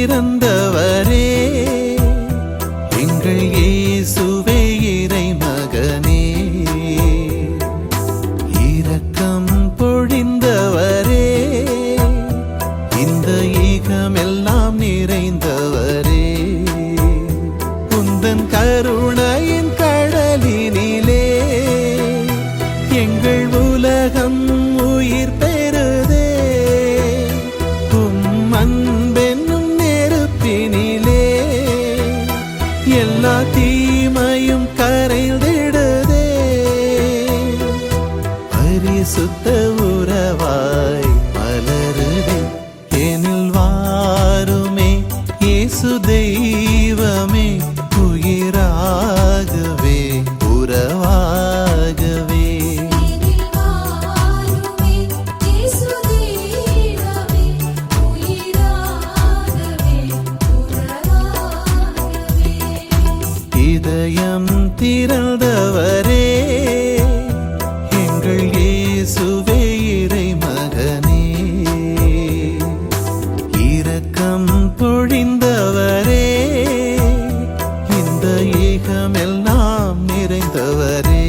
பிறந்தவரே எங்கள் இயேசுவே இறை மகனே, இரக்கம் பொழிந்தவரே இந்த ஈகமெல்லாம் நிறைந்தவரே, உந்தன் கருணையின் கடலினிலே எங்கள் உலகம் உயிர் பெறுதே, அன்பென்னும் நெருப்பினிலே எல்லா தீமையும் கரைந்திடுதே, பரிசுத்த உறவாய் மலருதே எனில் வாருமே இயேசு தெய்வமே, உயிராகவே உறவாகவே. இதயம் திறந்தவரே எங்கள் இயேசுவே இறை மகனே, இரக்கம் பொழிந்தவரே இந்த ஈகமெல்லாம் நிறைந்தவரே.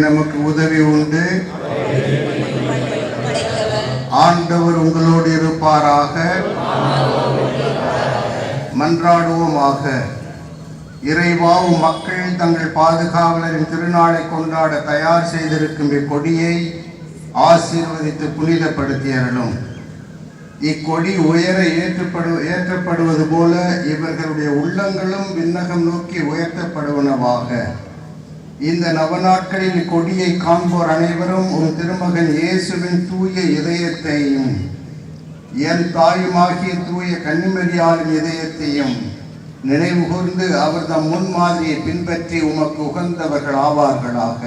நமக்கு உதவி உண்டு. ஆண்டவர் உங்களோடு இருப்பாராக. மன்றாடுவோமாக. இறைவா, மக்கள் தங்கள் பாதுகாவலரின் திருநாளை கொண்டாட தயார் செய்திருக்கும் இக்கொடியை ஆசீர்வதித்து புனிதப்படுத்தி அருளும். இக்கொடி உயர ஏற்றப்படுவது போல இவர்களுடைய உள்ளங்களும் விண்ணகம் நோக்கி உயர்த்தப்படுவனவாக. இந்த நவநாட்களில் இக்கொடியை காண்போர் அனைவரும் உன் திருமகன் இயேசுவின் தூய இதயத்தையும் என் தாயுமாகிய தூய கன்னிமரியாளின் இதயத்தையும் நினைவு கூர்ந்து அவர் தம் முன்மாதிரியை பின்பற்றி உமக்கு உகந்தவர்கள் ஆவார்களாக.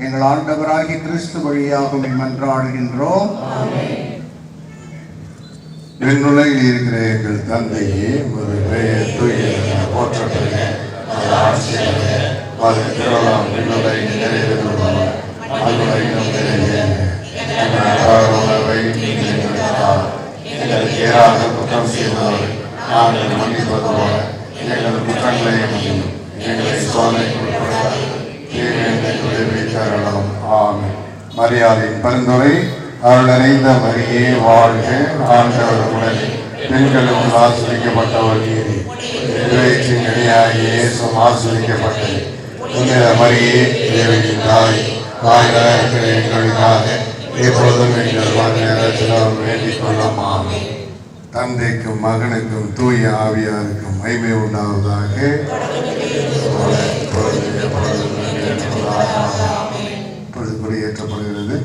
எங்கள் ஆண்டவராகிய கிறிஸ்து வழியாக மன்றாடுகின்றோம். விண்ணுலகில் இருக்கிற எங்கள் தந்தையே, ஒரு பெயர் தூய போற்றப்படுக. திருவள்ளாம் விண்ணுலகில் நிறைவேறுவதாக உணவை எங்களுக்கு ஏறாத குற்றம் செய்தவர்கள் நாங்கள் மன்னிப்பது போல எங்கள் குற்றங்களை மன்னியும். எங்களை சோதனைக்கு தரலாம். ஆமென். மரியாதையின் பரிந்துரை. அருள் நிறைந்த மரியே வாழ்க, ஆண்டவர் உடனே பெண்களுக்கு ஆசிரிக்கப்பட்டவர் நீரே, இறைவனின் இணையாகிய இயேசுவும் ஆசிரிக்கப்பட்டது. புனித மரியே, தேவனின் தாய், தாயாக இருக்கிற எங்களுக்காக எப்பொழுதும் எங்கள் நேரத்தில் வேண்டிக் கொள்ளும். ஆமென். தந்தைக்கும் மகனுக்கும் தூய ஆவியாருக்கும் மகிமை உண்டாவதாக. ஏற்றப்படுகிறது.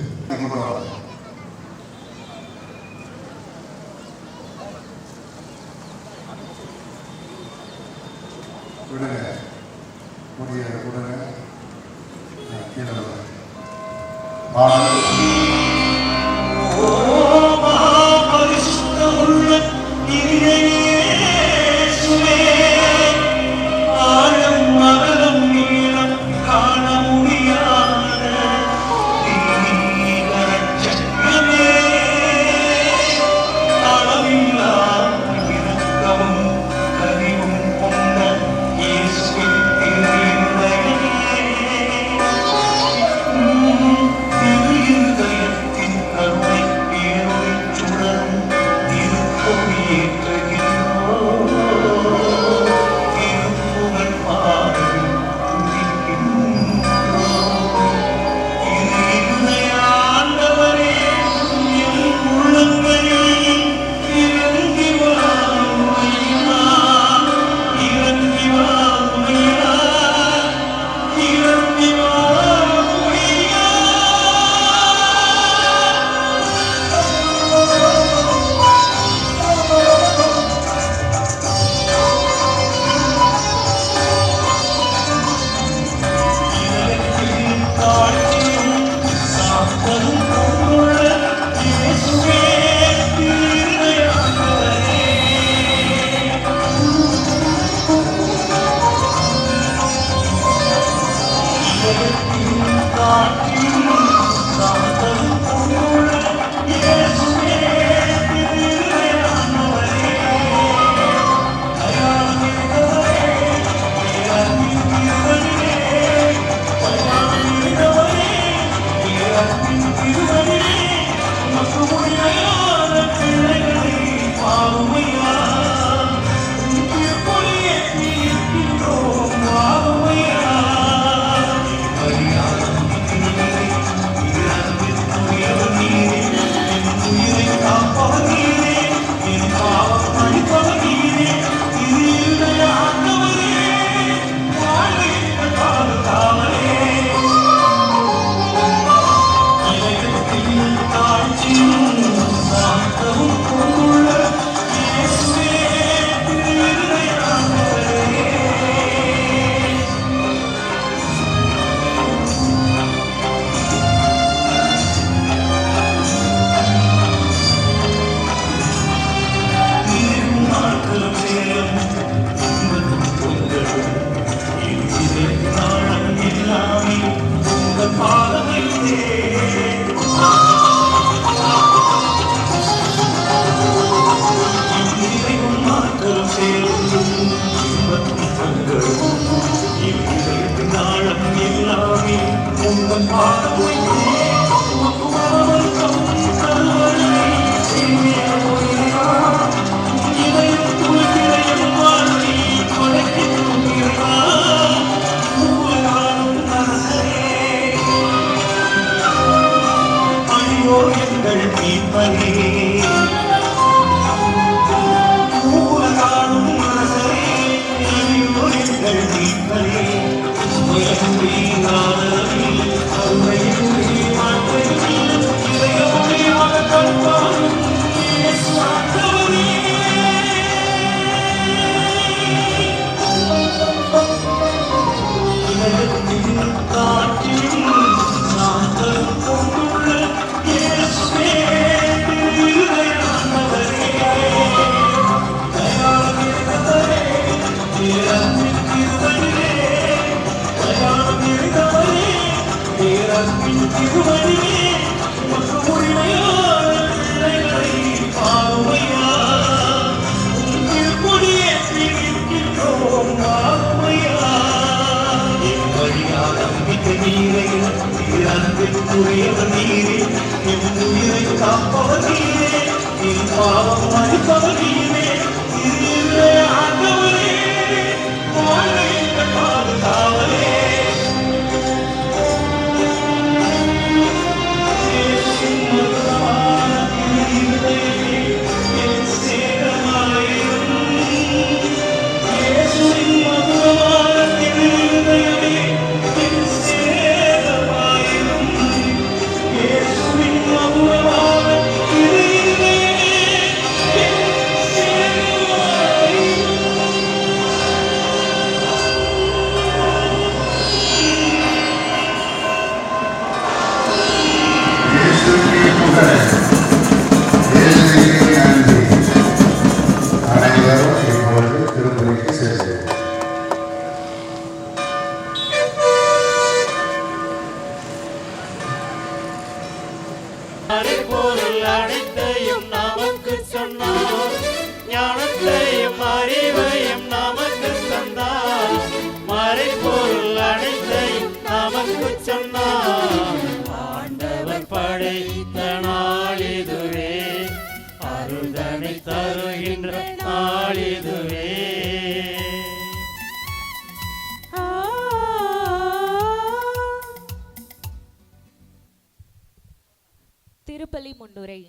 திருப்பலி முன்னுரை.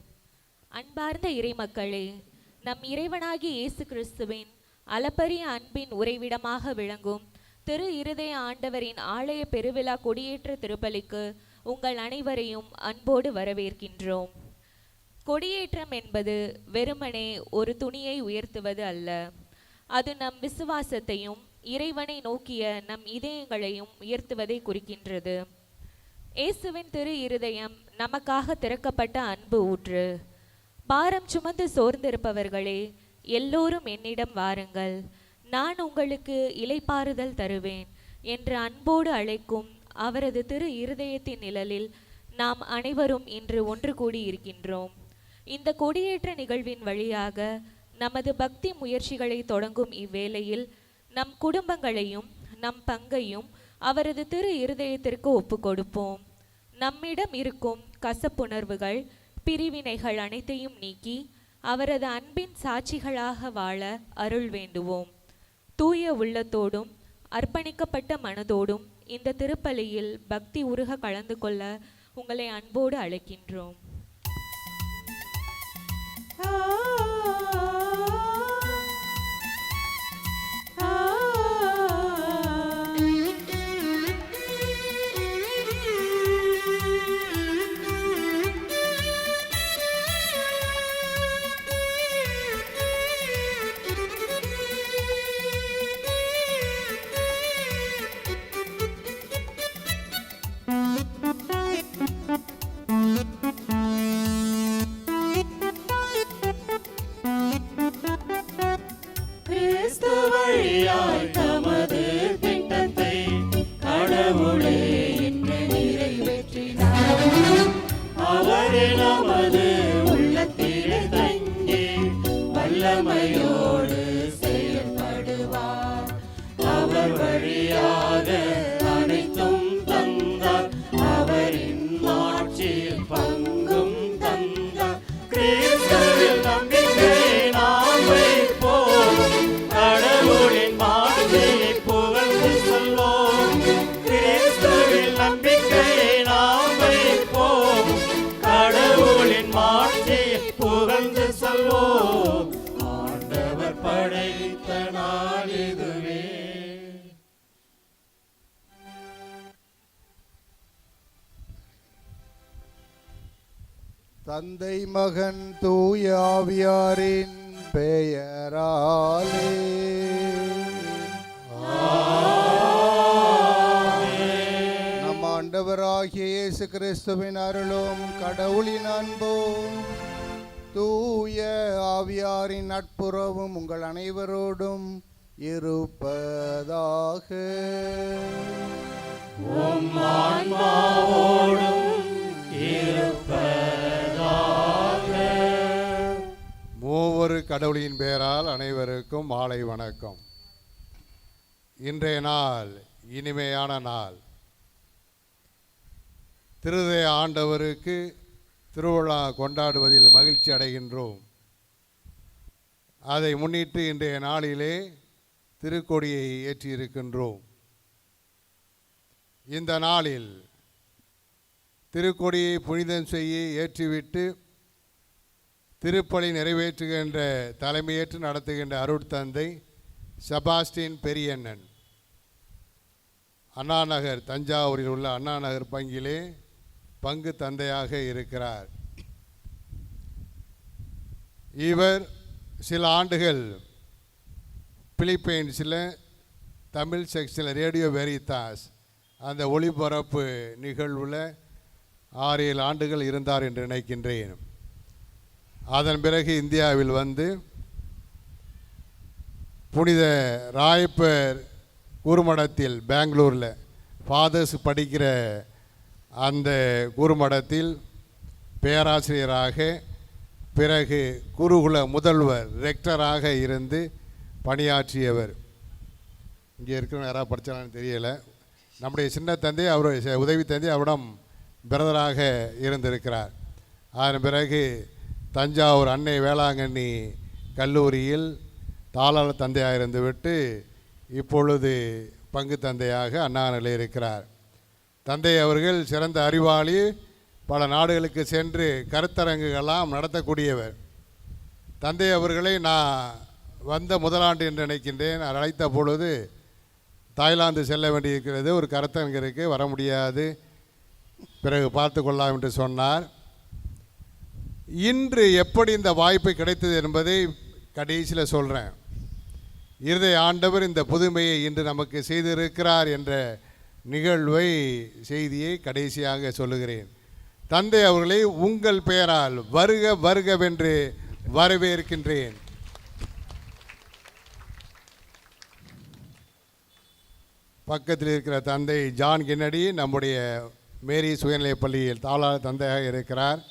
அன்பார்ந்த இறைமக்களே, நம் இறைவனாகிய இயேசு கிறிஸ்துவின் அளப்பரிய அன்பின் உறைவிடமாக விளங்கும் திரு இருதய ஆண்டவரின் ஆலய பெருவிழா கொடியேற்ற திருப்பலிக்கு உங்கள் அனைவரையும் அன்போடு வரவேற்கின்றோம். கொடியேற்றம் என்பது வெறுமனே ஒரு துணியை உயர்த்துவது அல்ல. அது நம் விசுவாசத்தையும் இறைவனை நோக்கிய நம் இதயங்களையும் உயர்த்துவதை குறிக்கின்றது. இயேசுவின் திரு இருதயம் நமக்காக திறக்கப்பட்ட அன்பு ஊற்று. பாரம் சுமந்து சோர்ந்திருப்பவர்களே, எல்லோரும் என்னிடம் வாருங்கள், நான் உங்களுக்கு இளைப்பாறுதல் தருவேன் என்று அன்போடு அழைக்கும் அவரது திரு இருதயத்தின் நிழலில் நாம் அனைவரும் இன்று ஒன்று கூடி இருக்கின்றோம். இந்த கொடியேற்ற நிகழ்வின் வழியாக நமது பக்தி முயற்சிகளை தொடங்கும் இவ்வேளையில் நம் குடும்பங்களையும் நம் பங்கையும் அவரது திரு இருதயத்திற்கு ஒப்பு கொடுப்போம். நம்மிடம் இருக்கும் கசப்புணர்வுகள், பிரிவினைகள் அனைத்தையும் நீக்கி அவரது அன்பின் சாட்சிகளாக வாழ அருள் வேண்டுவோம். தூய உள்ளத்தோடும் அர்ப்பணிக்கப்பட்ட மனதோடும் இந்த திருப்பலியில் பக்தி உருக கலந்து கொள்ள உங்களை அன்போடு அழைக்கின்றோம். தந்தை மகன் தூய ஆவியாரின் பெயராலே நம் ஆண்டவராகிய இயேசு கிறிஸ்துவின் அருளும் கடவுளின் அன்பும் தூய ஆவியாரின் நட்புறவும் உங்கள் அனைவரோடும் இருப்பதாக. உம் ஆன்மாவோடும் கடவுளின் பெயரால் அனைவருக்கும் மாலை வணக்கம். இன்றைய நாள் இனிமையான நாள். திருதய ஆண்டவருக்கு திருவிழா கொண்டாடுவதில் மகிழ்ச்சி அடைகின்றோம். அதை முன்னிட்டு இன்றைய நாளிலே திருக்கொடியை ஏற்றியிருக்கின்றோம். இந்த நாளில் திருக்கொடியை புனிதம் செய்ய ஏற்றிவிட்டு திருப்பலி நிறைவேற்றுகின்ற தலைமையேற்று நடத்துகின்ற அருட்தந்தை செபாஸ்டின் பெரியண்ணன் அண்ணாநகர் தஞ்சாவூரில் உள்ள அண்ணாநகர் பங்கிலே பங்கு தந்தையாக இருக்கிறார். இவர் சில ஆண்டுகள் பிலிப்பைன்ஸில் தமிழ் செக்ஷனில் ரேடியோ வெரிதாஸ் அந்த ஒளிபரப்பு நிகழ்வில் 6-7 ஆண்டுகள் இருந்தார் என்று நினைக்கின்றேன். அதன் பிறகு இந்தியாவில் வந்து புனித ராயப்பர் குருமடத்தில் பெங்களூரில் ஃபாதர்ஸ் படிக்கிற அந்த குருமடத்தில் பேராசிரியராக, பிறகு குருகுல முதல்வர் ரெக்டராக இருந்து பணியாற்றியவர். இங்கே இருக்கிறவங்க யாராவது படித்தாலும் தெரியலை. நம்முடைய சின்ன தந்தை அவருடைய உதவி தந்தை அவரிடம் பிரதராக இருந்திருக்கிறார். அதன் பிறகு தஞ்சாவூர் அன்னை வேளாங்கண்ணி கல்லூரியில் தாளாளர் தந்தையாக இருந்துவிட்டு இப்பொழுது பங்கு தந்தையாக அண்ணாநிலை இருக்கிறார். தந்தை அவர்கள் சிறந்த அறிவாளி, பல நாடுகளுக்கு சென்று கருத்தரங்குகள்லாம் நடத்தக்கூடியவர். தந்தை அவர்களை நான் வந்த முதலாண்டு என்று நினைக்கின்றேன். அழைத்த பொழுது தாய்லாந்து செல்ல வேண்டியிருக்கிறது, ஒரு கருத்தரங்கிற்கு வர முடியாது, பிறகு பார்த்து கொள்ளலாம் என்று சொன்னார். இன்று எப்படி இந்த வாய்ப்பு கிடைத்தது என்பதை கடைசியில் சொல்கிறேன். இருதய ஆண்டவர் இந்த புதுமையை இன்று நமக்கு செய்திருக்கிறார் என்ற நிகழ்வை செய்தியை கடைசியாக சொல்லுகிறேன். தந்தை அவர்களை உங்கள் பெயரால் வருக வருகவென்று வரவேற்கின்றேன். பக்கத்தில் இருக்கிற தந்தை ஜான் கென்னடி நம்முடைய மேரி சுயநிலைப் பள்ளியில் தாளாளர் தந்தையாக இருக்கிறார்.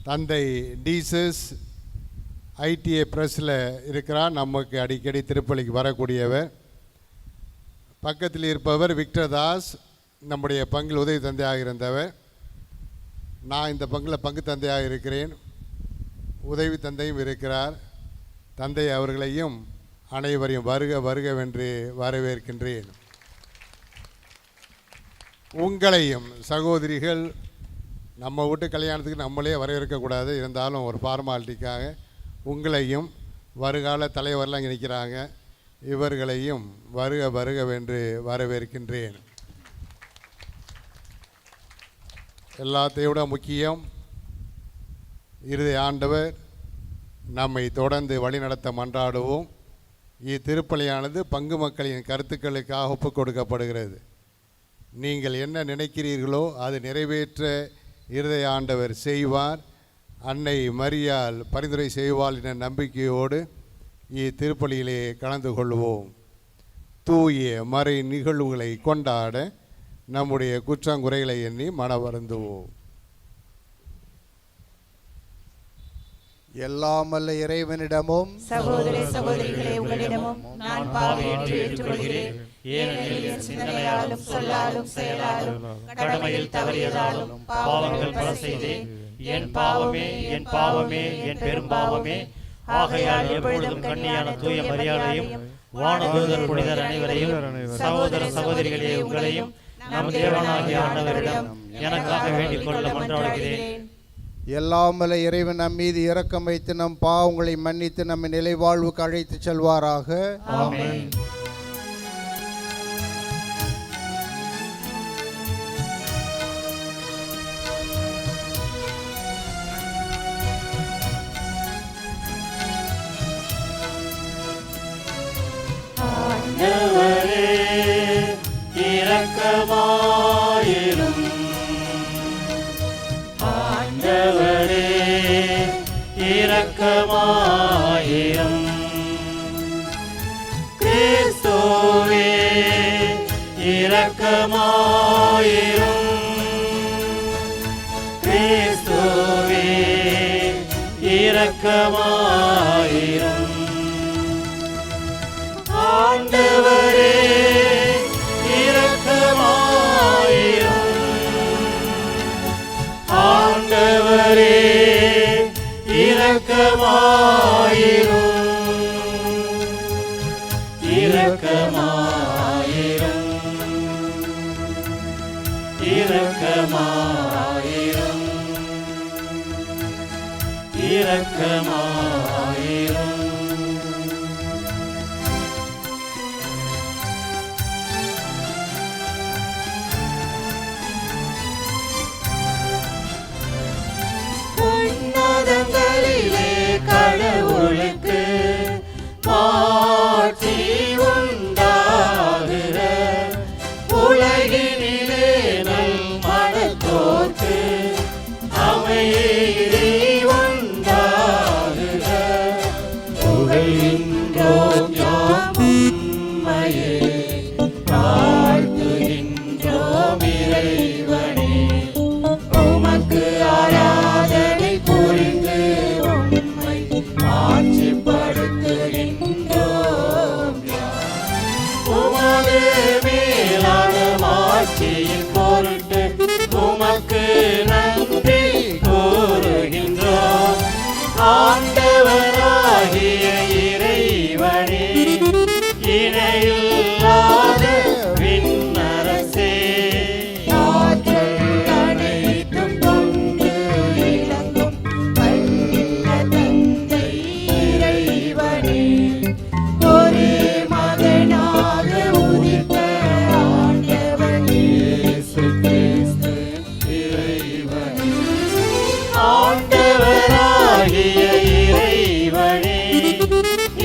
தந்தை டீசஸ் ஐடிஏ ப்ரெஸ்ஸில் இருக்கிறார், நமக்கு அடிக்கடி திருப்பலிக்கு வரக்கூடியவர். பக்கத்தில் இருப்பவர் விக்டர் தாஸ், நம்முடைய பங்கில் உதவி தந்தையாக இருந்தவர். நான் இந்த பங்கில் பங்கு தந்தையாக இருக்கிறேன், உதவி தந்தையும் இருக்கிறார். தந்தை அவர்களையும் அனைவரையும் வருக வருகவென்று வரவேற்கின்றேன். உங்களையும் சகோதரிகள், நம்ம வீட்டு கல்யாணத்துக்கு நம்மளே வரவேற்கக்கூடாது, இருந்தாலும் ஒரு ஃபார்மாலிட்டிக்காக உங்களையும் வருகால தலைவரெலாம் இங்கே நிற்கிறாங்க, இவர்களையும் வருக வருகவென்று வரவேற்கின்றேன். எல்லாத்தையும் விட முக்கியம், இருதய ஆண்டவர் நம்மை தொடர்ந்து வழிநடத்த மன்றாடுவோம். இத்திருப்பலியானது பங்கு மக்களின் கருத்துக்களுக்காக ஒப்புக் கொடுக்கப்படுகிறது. நீங்கள் என்ன நினைக்கிறீர்களோ அது நிறைவேற்ற இருதய ஆண்டவர் செய்வார், அன்னை மரியாள் பரிந்துரை செய்வாள் என்ற நம்பிக்கையோடு இத்திருப்பலியிலே கலந்து கொள்வோம். தூய மறை நிகழ்வுகளை கொண்டாட நம்முடைய குற்றங்குறைகளை எண்ணி மனவருந்துவோம். எல்லாம் வல்ல இறைவனிடமும் சகோதர சகோதரிகளே உங்களிடமும் நான் பாவியேற்று ஏற்றுக்கொள்கிறேன். ஏனெனில் என் சிந்தனையாலும் சொல்லாலும் செயலாலும் கடமையில் தவறியதாலும் பாவங்கள் பல செய்தேன். என் பாவமே என் பாவமே என் பெரும்பாவமே. ஆகையால் எப்பொழுதும் கண்ணியான தூய மரியாதையும் வானதூதர் புனிதர் அனைவரையும் சகோதர சகோதரிகளே உங்களையும் நம் தேவனாகிய ஆண்டவரிடம் எனக்காக வேண்டிக் கொள்ள மன்றாடுகிறேன். எல்லாம் வல்ல இறைவன் நம் மீது இரக்கம் வைத்து நம் பாவங்களை மன்னித்து நம்மை நிலைவாழ்வுக்கு அழைத்து செல்வாராக. ஆமென். ஆண்டவரே இரக்கமாயிரும். ஆண்டவரே இரக்கமாயிரும். கிறிஸ்துவே இரக்கமாயிரும். கிறிஸ்துவே இரக்கமாயிரும். இரக்கமாயிரும். ஆண்டவரே இரக்கமாயிரும். ஆண்டவரே இரக்கமாயிரும். இரக்கமாயிரும். இரக்கமாயிரும். இரக்கமாயிரும். உன்னதங்களிலே கடவுளுக்கு மாட்சி உண்டாகுக. உலகினிலே நல் மனத்தோர்க்கு அமைதி உண்டாகுக. புகழ்கின்றோம் யாம் உம்மையே, வாழ்த்துகின்றோம் இறைவனே. உமக்கு ஆராதனை புரிந்து உம்மை ஆட்சிப்படுத்துகின்றோம். உமது மேலான மாட்சியின் பொருட்டு உமக்கு நன்றி கூறுகின்றோம். ஆண்டவராகிய இறைவனே, இணையில்லாத விண்ணரசே, ஆற்றல் அனைத்தும் கொண்டு விளங்கும் வல்ல தந்தை இறைவனே, ஒரே மகனாக உதித்த ஆண்டவர் இயேசு கிறிஸ்து இறைவனே. ஆண்டவராகிய இறைவனே,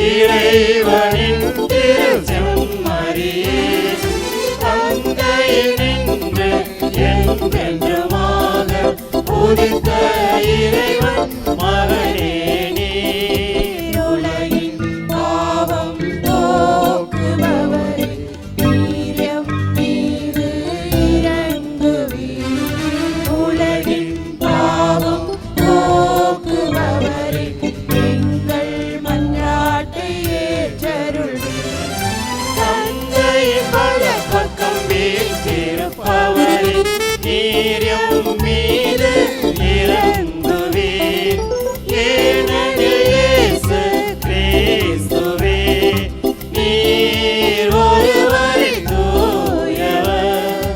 இறைவனின் திருச்செம்மறியே, தந்தையினின்று என்றென்றுமாக உதித்த இறைவன் மகனே நீர். உலகின் பாவம் போக்குபவரே, நீர் மீது இறங்குவீர். உலகின் பாவம் போக்குபவரே, எங்கள் மன்றாட்டை ஏற்றருள்வீர். தந்தையின் வலப்பக்கம் வீற்றிருப்பவரே, நீர் எம் மீது இறங்குவீர். ஏனெனில் இயேசு கிறிஸ்துவே, நீர் ஒருவரே தூயவர்,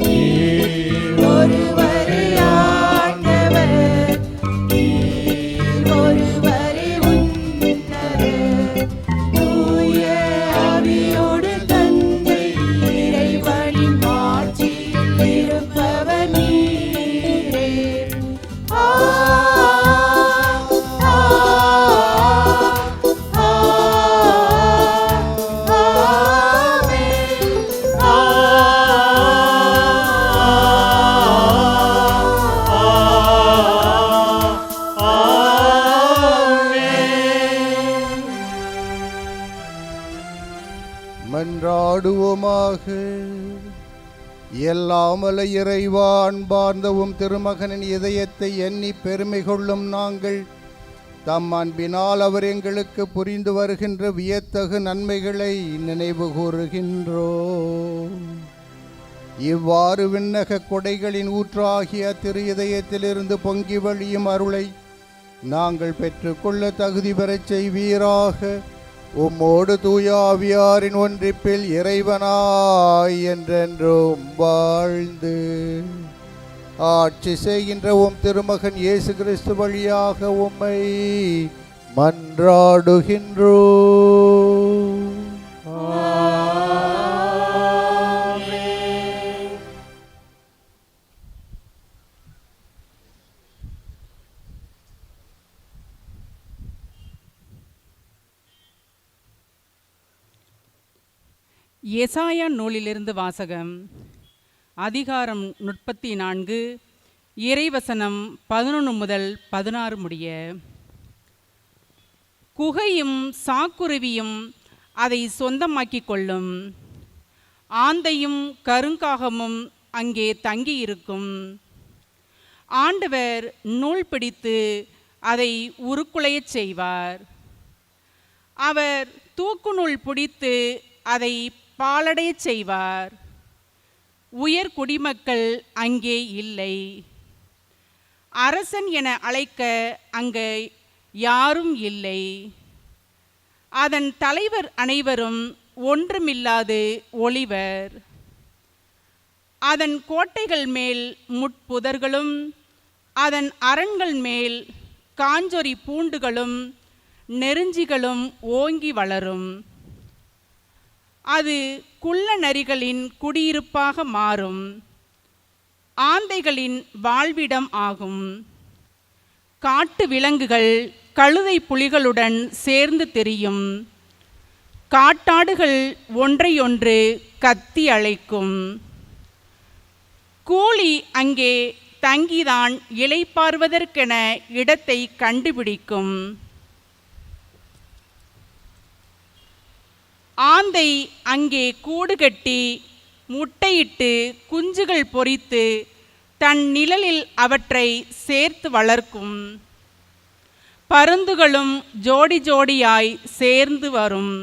நீர் ஒருவரே ஆண்டவர், நீர் ஒருவரே உன்னதர். தூய ஆவியோடு தந்தை இறைவனின் ஆட்சியில் இருப்பவர் நீரே. ஆ ஆ ஆ ஆமென். ஆ ஆமென். மன்றாடுவோமாக. எல்லாமல இறைவா, அன்பார்ந்தவும் திருமகனின் இதயத்தை எண்ணி பெருமை கொள்ளும் நாங்கள் தம் அன்பினால் அவர் எங்களுக்கு புரிந்து வருகின்ற வியத்தகு நன்மைகளை நினைவு கூறுகின்றோம். இவ்வாறு விண்ணக கொடைகளின் ஊற்றாகிய திரு இதயத்திலிருந்து பொங்கி வழியும் அருளை நாங்கள் பெற்றுக்கொள்ள தகுதி பெறச் செய்வீராக. உம்மோடு தூய ஆவியாரின் ஒன்றிப்பில் இறைவனாய் என்றென்றும் வாழ்ந்து ஆட்சி செய்கின்ற உம் திருமகன் இயேசு கிறிஸ்து வழியாக உம்மை மன்றாடுகின்றோம். எசாயா நூலிலிருந்து வாசகம். அதிகாரம் 34, இறைவசனம் 11 முதல் 16 முடிய. குகையும் சாக்குருவியும் அதை சொந்தமாக்கிக் கொள்ளும், ஆந்தையும் கருங்காகமும் அங்கே தங்கியிருக்கும். ஆண்டவர் நூல் பிடித்து அதை உருக்குலையச் செய்வார். அவர் தூக்குநூல் பிடித்து அதை பாலடையச் செய்வார். உயர் குடிமக்கள் அங்கே இல்லை. அரசன் என அழைக்க அங்கே யாரும் இல்லை. அதன் தலைவர் அனைவரும் ஒன்றுமில்லாது ஒளிவர். அதன் கோட்டைகள் மேல் முட்புதர்களும் அதன் அரண்கள் மேல் காஞ்சொரி பூண்டுகளும் நெருஞ்சிகளும் ஓங்கி வளரும். அது குள்ள நரிகளின் குடியிருப்பாக மாறும். ஆந்தைகளின் வாழ்விடம் ஆகும். காட்டு விலங்குகள் கழுதை புலிகளுடன் சேர்ந்து திரியும். காட்டாடுகள் ஒன்றையொன்று கத்தி அழைக்கும். கூலி அங்கே தங்கிதான் இளைப்பாறுவதற்கென இடத்தை கண்டுபிடிக்கும். ஆந்தை அங்கே கூடு கட்டி முட்டையிட்டு குஞ்சுகள் பொரித்து தன் நிழலில் அவற்றை சேர்த்து வளர்க்கும். பருந்துகளும் ஜோடி ஜோடியாய் சேர்ந்து வரும்.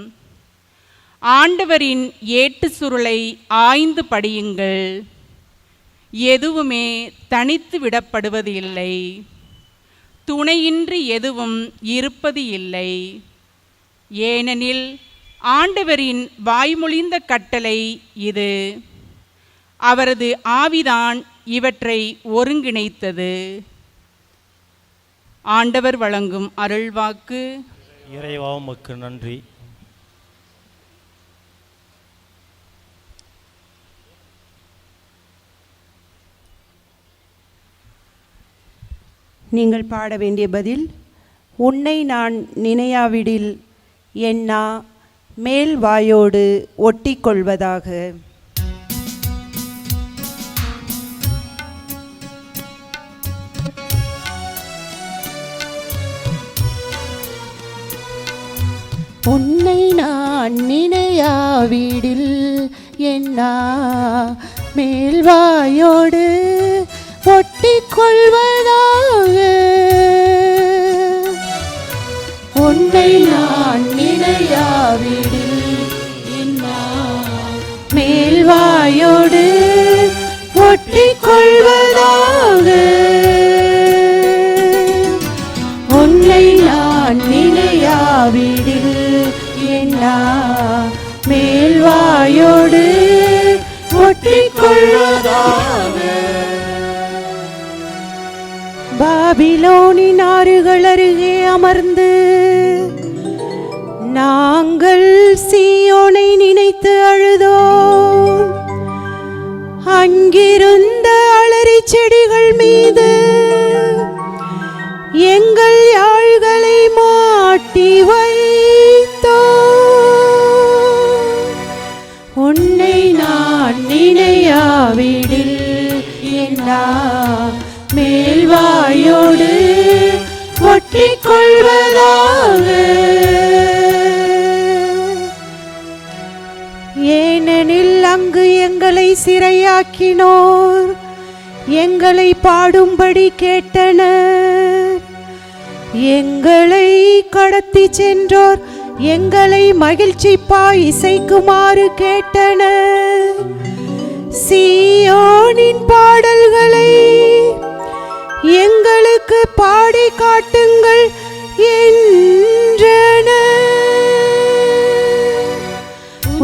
ஆண்டவரின் ஏட்டு சுருளை ஆய்ந்து படியுங்கள். எதுவுமே தனித்து விடப்படுவது இல்லை. துணையின்றி எதுவும் இருப்பது இல்லை. ஏனெனில் ஆண்டவரின் வாய்மொழிந்த கட்டளை இது. அவரது ஆவிதான் இவற்றை ஒருங்கிணைத்தது. ஆண்டவர் வழங்கும் அருள்வாக்கு. இறைவா உமக்கு நன்றி. நீங்கள் பாட வேண்டிய பதில், உன்னை நான் நினையாவிடில் என் நா மேல் வாயோடு ஒட்டி கொள்வதாக. உன்னை நான் நினையாவிடில் என் நா மேல் வாயோடு ஒட்டி கொள்வதாக. உன்னை நான் நினையாவிடில் என் நா மேல் வாயோடு ஒட்டி கொள்வதாக. உன்னை நான் நினையாவிடில் என் நா மேல் வாயோடு ஒட்டி கொள்வதாக. பாபிலோனின் ஆறுகள் அருகே அமர்ந்து நாங்கள் சீயோனை நினைத்து அழுதோம். அங்கிருந்த அலரி செடிகள் மீது எங்கள் யாழ்களை மாட்டி வைத்தோம். உன்னை நான் நினையாவிடில் என் நா மேல் வாயோடு ஒட்டி கொள்வதாக. ஏனெனில் அங்கு எங்களை சிறையாக்கினோர் எங்களை பாடும்படி கேட்டனர். எங்களை கடத்தி சென்றோர் எங்களை மகிழ்ச்சிப்பாய் இசைக்குமாறு கேட்டனர். சீயோனின் பாடல்களை எங்களுக்கு பாடி காட்டுங்கள் என்றனர்.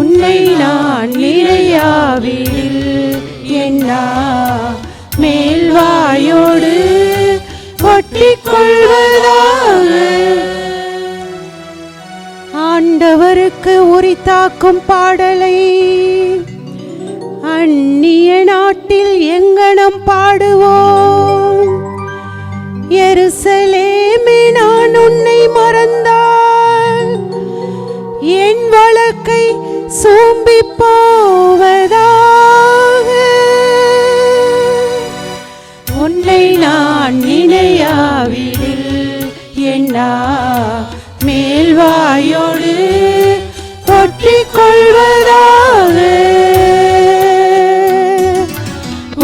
உன்னை நான் நினையாவிடில் என் நா மேல் வாயோடு ஒட்டி கொள்வதாக. ஆண்டவருக்கு உரித்தாக்கும் பாடலை அந்நிய நாட்டில் எங்கனம் பாடுவோம். எருசலேமே நான் உன்னை மறந்தால் என் வழக்கை சோம்பி போவதாக. உன்னை நான் நினையாவிடில் என் நா மேல் வாயோடு ஒட்டி கொள்வதாக.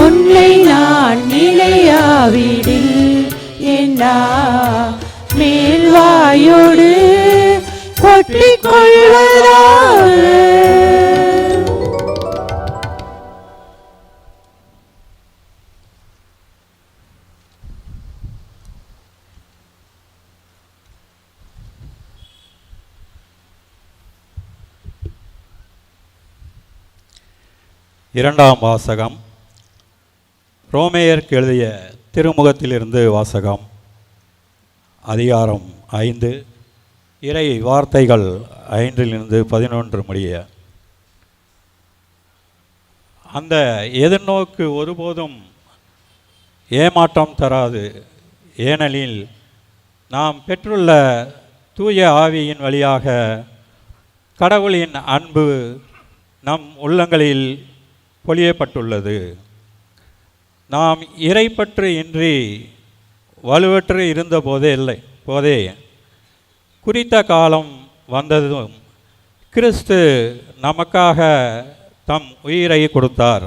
உன்னை நான் நினையாவிடில் என் நா இரண்டாம் வாசகம் ரோமேயருக்கு எழுதிய திருமுகத்திலிருந்து வாசகம். அதிகாரம் 5, இறை வார்த்தைகள் 5-11 முடிய. அந்த எதிர்நோக்கு ஒருபோதும் ஏமாற்றம் தராது. ஏனெனில் நாம் பெற்றுள்ள தூய ஆவியின் வழியாக கடவுளின் அன்பு நம் உள்ளங்களில் பொழியப்பட்டுள்ளது. நாம் இறைப்பற்று இன்றி வலுவற்று இருந்த போதே குறித்த காலம் வந்ததும் கிறிஸ்து நமக்காக தம் உயிரை கொடுத்தார்.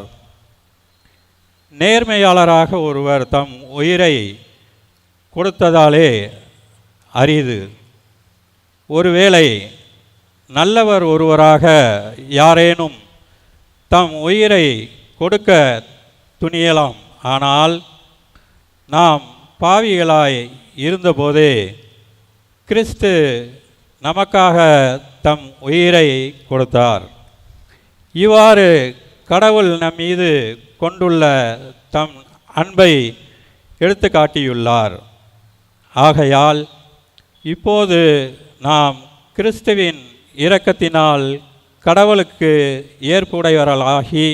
நேர்மையாளராக ஒருவர் தம் உயிரை கொடுத்ததாலே அரிது. ஒருவேளை நல்லவர் ஒருவராக யாரேனும் தம் உயிரை கொடுக்க துணியலாம். ஆனால் நாம் பாவிகளாய் இருந்தபோதே கிறிஸ்து நமக்காக தம் உயிரை கொடுத்தார். இவ்வாறு கடவுள் நம் மீது கொண்டுள்ள தம் அன்பை எடுத்து காட்டியுள்ளார். ஆகையால் இப்போது நாம் கிறிஸ்துவின் இரக்கத்தினால் கடவுளுக்கு ஏற்புடையவர்களாகி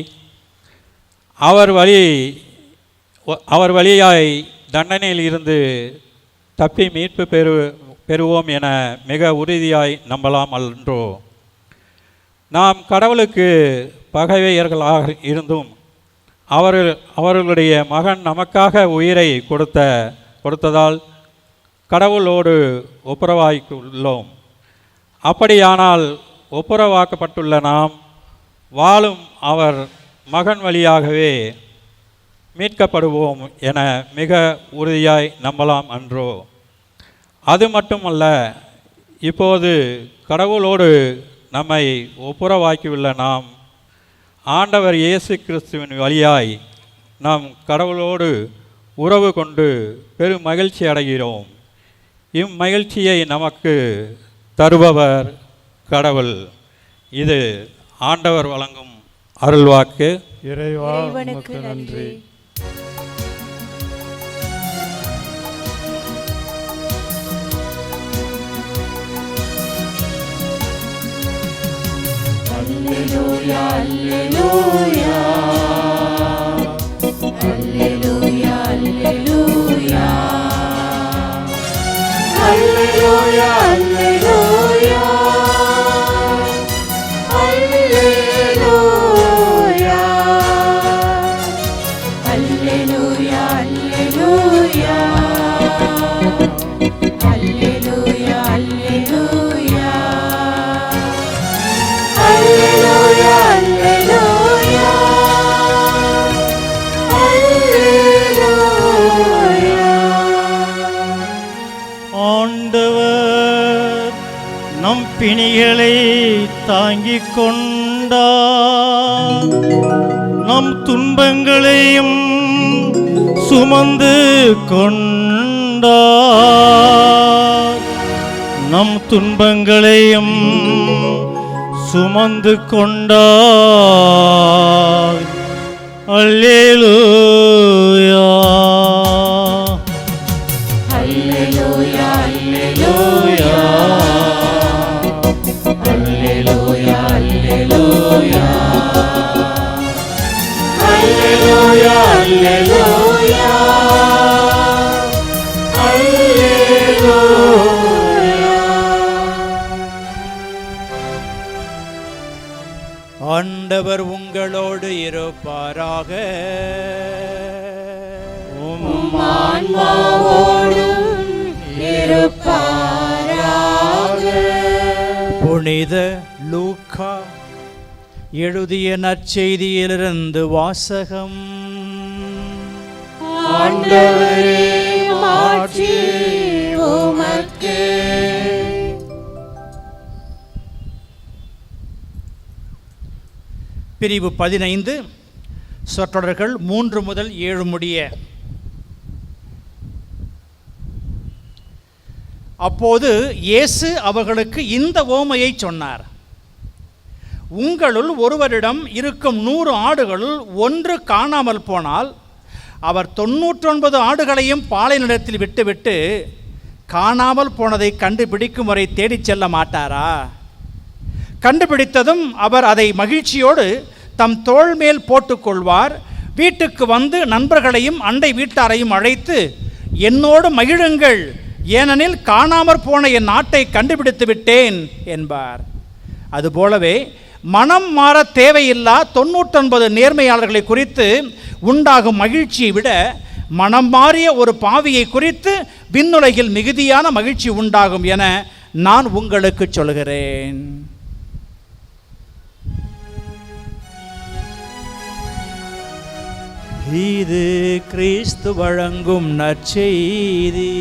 அவர் வழியாய் தண்டனையில் இருந்து தப்பி மீட்பு பெறுவோம் என மிக உறுதியாய் நம்பலாம் அன்றோ? நாம் கடவுளுக்கு பகைவையர்களாக இருந்தும் அவர்களுடைய மகன் நமக்காக உயிரை கொடுத்ததால் கடவுளோடு ஒப்புரவாக்கியுள்ளோம். அப்படியானால் ஒப்புரவாக்கப்பட்டுள்ள நாம் வாழும் அவர் மகன் வழியாகவே மீட்கப்படுவோம் என மிக உறுதியாய் நம்பலாம் அன்றோ? அது மட்டுமல்ல, இப்போது கடவுளோடு நம்மை ஒப்புரவாக்கியுள்ள நாம் ஆண்டவர் இயேசு கிறிஸ்துவின் வழியாய் நாம் கடவுளோடு உறவு கொண்டு பெரும் மகிழ்ச்சி அடைகிறோம். இம்மகிழ்ச்சியை நமக்கு தருபவர் கடவுள். இது ஆண்டவர் வழங்கும் அருள்வாக்கு. இறைவனுக்கு நன்றி. Alleluia, alleluia. Alleluia, alleluia. Alleluia, alleluia. Alleluia. Alleluia, alleluia. Alleluia, alleluia. Alleluia, alleluia. Alleluia. ஆண்டவர் நம் பிணிகளை தாங்கிக் கொண்டார், நம் துன்பங்களையும் சுமந்து கொண்டார், நம் துன்பங்களையும் சுமந்து கொண்டார். அல்லேலூயா. Alleluia, alleluia. Alleluia, alleluia. Alleluia, alleluia. Alleluia. ஆண்டவர் உங்களோடு இருப்பாராக. உம் ஆன்மாவோடும் இருப்பாராக. புனித லூக்கா எழுதிய நற்செய்தியிலிருந்து வாசகம். ஆண்டவரே, மாட்சி உமக்கே. பிரிவு 15, சொற்றொடர்கள் 3 முதல் 7 முடிய. அப்போது இயேசு அவர்களுக்கு இந்த ஓமையை சொன்னார். உங்களுள் ஒருவரிடம் இருக்கும் 100 ஆடுகளுள் ஒன்று காணாமல் போனால் அவர் 99 ஆடுகளையும் பாலை நிலத்தில் விட்டுவிட்டு காணாமல் போனதை கண்டுபிடிக்கும் வரை தேடிச் செல்ல மாட்டாரா? கண்டுபிடித்ததும் அவர் அதை மகிழ்ச்சியோடு தம் தோள் மேல் போட்டுக்கொள்வார். வீட்டுக்கு வந்து நண்பர்களையும் அண்டை வீட்டாரையும் அழைத்து, என்னோடு மகிழுங்கள், ஏனெனில் காணாமற் போன என் ஆட்டை கண்டுபிடித்து விட்டேன் என்பார். அதுபோலவே மனம் மாற தேவையில்லா 99 நேர்மையாளர்களை குறித்து உண்டாகும் மகிழ்ச்சியை விட மனம் மாறிய ஒரு பாவியை குறித்து விண்ணுலகில் மிகுதியான மகிழ்ச்சி உண்டாகும் என நான் உங்களுக்கு சொல்கிறேன். இது கிறிஸ்து வழங்கும் நற்செய்தி.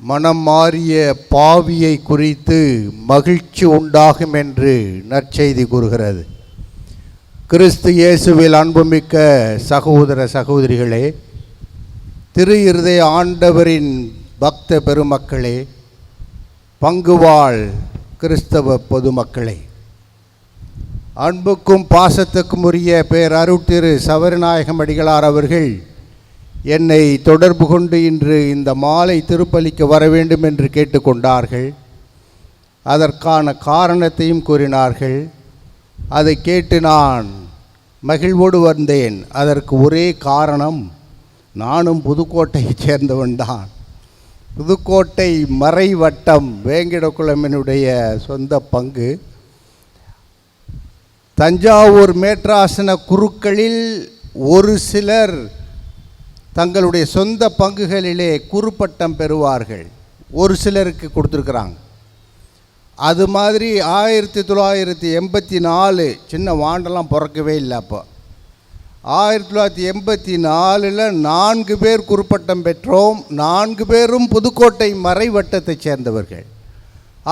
மனம் மாறிய பாவியை குறித்து மகிழ்ச்சி உண்டாகும் என்று நற்செய்தி கூறுகிறது. கிறிஸ்து இயேசுவில் அன்புமிக்க சகோதர சகோதரிகளே, திரு இருதய ஆண்டவரின் பக்த பெருமக்களே, பங்குவாழ் கிறிஸ்தவ பொதுமக்களே, அன்புக்கும் பாசத்துக்கும் உரிய பேர் அருட்திரு சவரிநாயகம் அடிகளார் அவர்கள் என்னை தொடர்பு கொண்டு இன்று இந்த மாலை திருப்பலிக்கு வர வேண்டும் என்று கேட்டுக்கொண்டார்கள். அதற்கான காரணத்தையும் கூறினார்கள். அதை கேட்டு நான் மகிழ்வோடு வந்தேன். அதற்கு ஒரே காரணம், நானும் புதுக்கோட்டையைச் சேர்ந்தவன்தான். புதுக்கோட்டை மறைவட்டம் வேங்கிடக்குளமினுடைய சொந்த பங்கு. தஞ்சாவூர் மேற்றாசன குருக்களில் ஒரு சிலர் தங்களுடைய சொந்த பங்குகளிலே குறுப்பட்டம் பெறுவார்கள். ஒரு சிலருக்கு கொடுத்துருக்குறாங்க. அது மாதிரி 1984 சின்ன வாண்டெல்லாம் பிறக்கவே இல்லை. அப்போ 1984 4 பேர் குறுப்பட்டம் பெற்றோம். 4 பேரும் புதுக்கோட்டை மறைவட்டத்தைச் சேர்ந்தவர்கள்.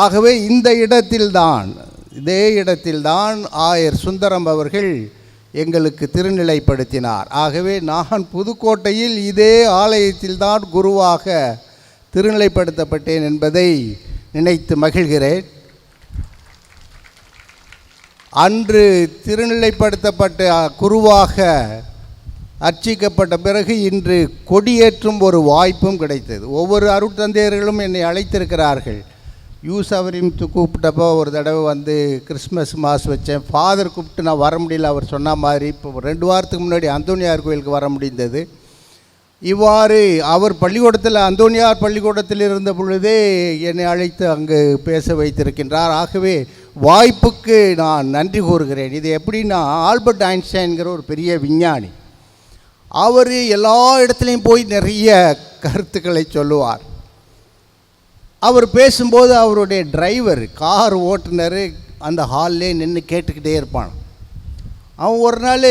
ஆகவே இந்த இடத்தில்தான், இதே இடத்தில்தான் ஆயர் சுந்தரம் அவர்கள் எங்களுக்கு திருநிலைப்படுத்தினார். ஆகவே நான் புதுக்கோட்டையில் இதே ஆலயத்தில்தான் குருவாக திருநிலைப்படுத்தப்பட்டேன் என்பதை நினைத்து மகிழ்கிறேன். அன்று திருநிலைப்படுத்தப்பட்ட குருவாக அர்ச்சிக்கப்பட்ட பிறகு இன்று கொடியேற்றும் ஒரு வாய்ப்பும் கிடைத்தது. ஒவ்வொரு அருட்தந்தையர்களும் என்னை அழைத்திருக்கிறார்கள். யூசவரையும் கூப்பிட்டப்போ ஒரு தடவை வந்து கிறிஸ்மஸ் மாஸ் வச்சேன். ஃபாதர் கூப்பிட்டு நான் வர முடியல. அவர் சொன்ன மாதிரி இப்போ 2 வாரத்துக்கு முன்னாடி அந்தோனியார் கோயிலுக்கு வர முடிந்தது. இவ்வாறு அவர் பள்ளிக்கூடத்தில், அந்தோனியார் பள்ளிக்கூடத்தில் இருந்த பொழுதே என்னை அழைத்து அங்கு பேச வைத்திருக்கின்றார். ஆகவே வாய்ப்புக்கு நான் நன்றி கூறுகிறேன். இது எப்படின்னா, ஆல்பர்ட் ஐன்ஸ்டைன்கிற ஒரு பெரிய விஞ்ஞானி, அவர் எல்லா இடத்துலையும் போய் நிறைய கருத்துக்களை சொல்லுவார். அவர் பேசும்போது அவருடைய டிரைவர், கார் ஓட்டுநர் அந்த ஹால்லே நின்று கேட்டுக்கிட்டே இருப்பான். அவன் ஒரு நாள்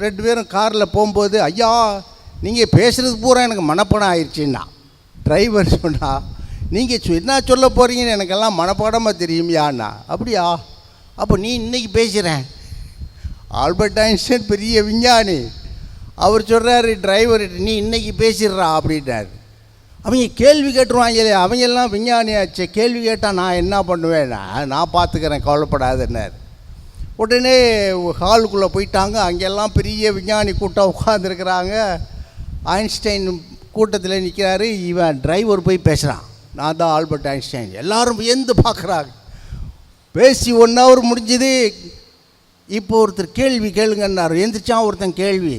2 பேரும் காரில் போகும்போது, ஐயா நீங்கள் பேசுகிறது பூரா எனக்கு மனப்பாடம் ஆயிடுச்சுன்னா. டிரைவர் சொன்னா, நீங்கள் என்ன சொல்ல போகிறீங்கன்னு எனக்கெல்லாம் மனப்பாடமாக தெரியுமையாண்ணா. அப்படியா, அப்போ நீ இன்றைக்கி பேசுகிறேன். ஆல்பர்ட் ஐன்ஸ்டைன் பெரிய விஞ்ஞானி, அவர் சொல்கிறாரு டிரைவர், நீ இன்றைக்கி பேசிடுறா அப்படின்னாரு. அவங்க கேள்வி கேட்டுருவாங்களே, அவங்கெல்லாம் விஞ்ஞானியாச்சு, கேள்வி கேட்டால் நான் என்ன பண்ணுவேன், நான் பார்த்துக்கிறேன், கவலைப்படாதுன்னார். உடனே ஹாலுக்குள்ளே போயிட்டாங்க. அங்கெல்லாம் பெரிய விஞ்ஞானி கூட்டம் உட்காந்துருக்குறாங்க. ஐன்ஸ்டைன் கூட்டத்தில் நிற்கிறாரு. இவன் டிரைவர் போய் பேசுகிறான், நான் தான் ஆல்பர்ட் ஐன்ஸ்டைன். எல்லோரும் வியந்து பார்க்குறாங்க. பேசி 1 ஹவர் முடிஞ்சுது. இப்போ ஒருத்தர் கேள்வி கேளுங்கன்னார். எந்திரிச்சான் ஒருத்தன் கேள்வி,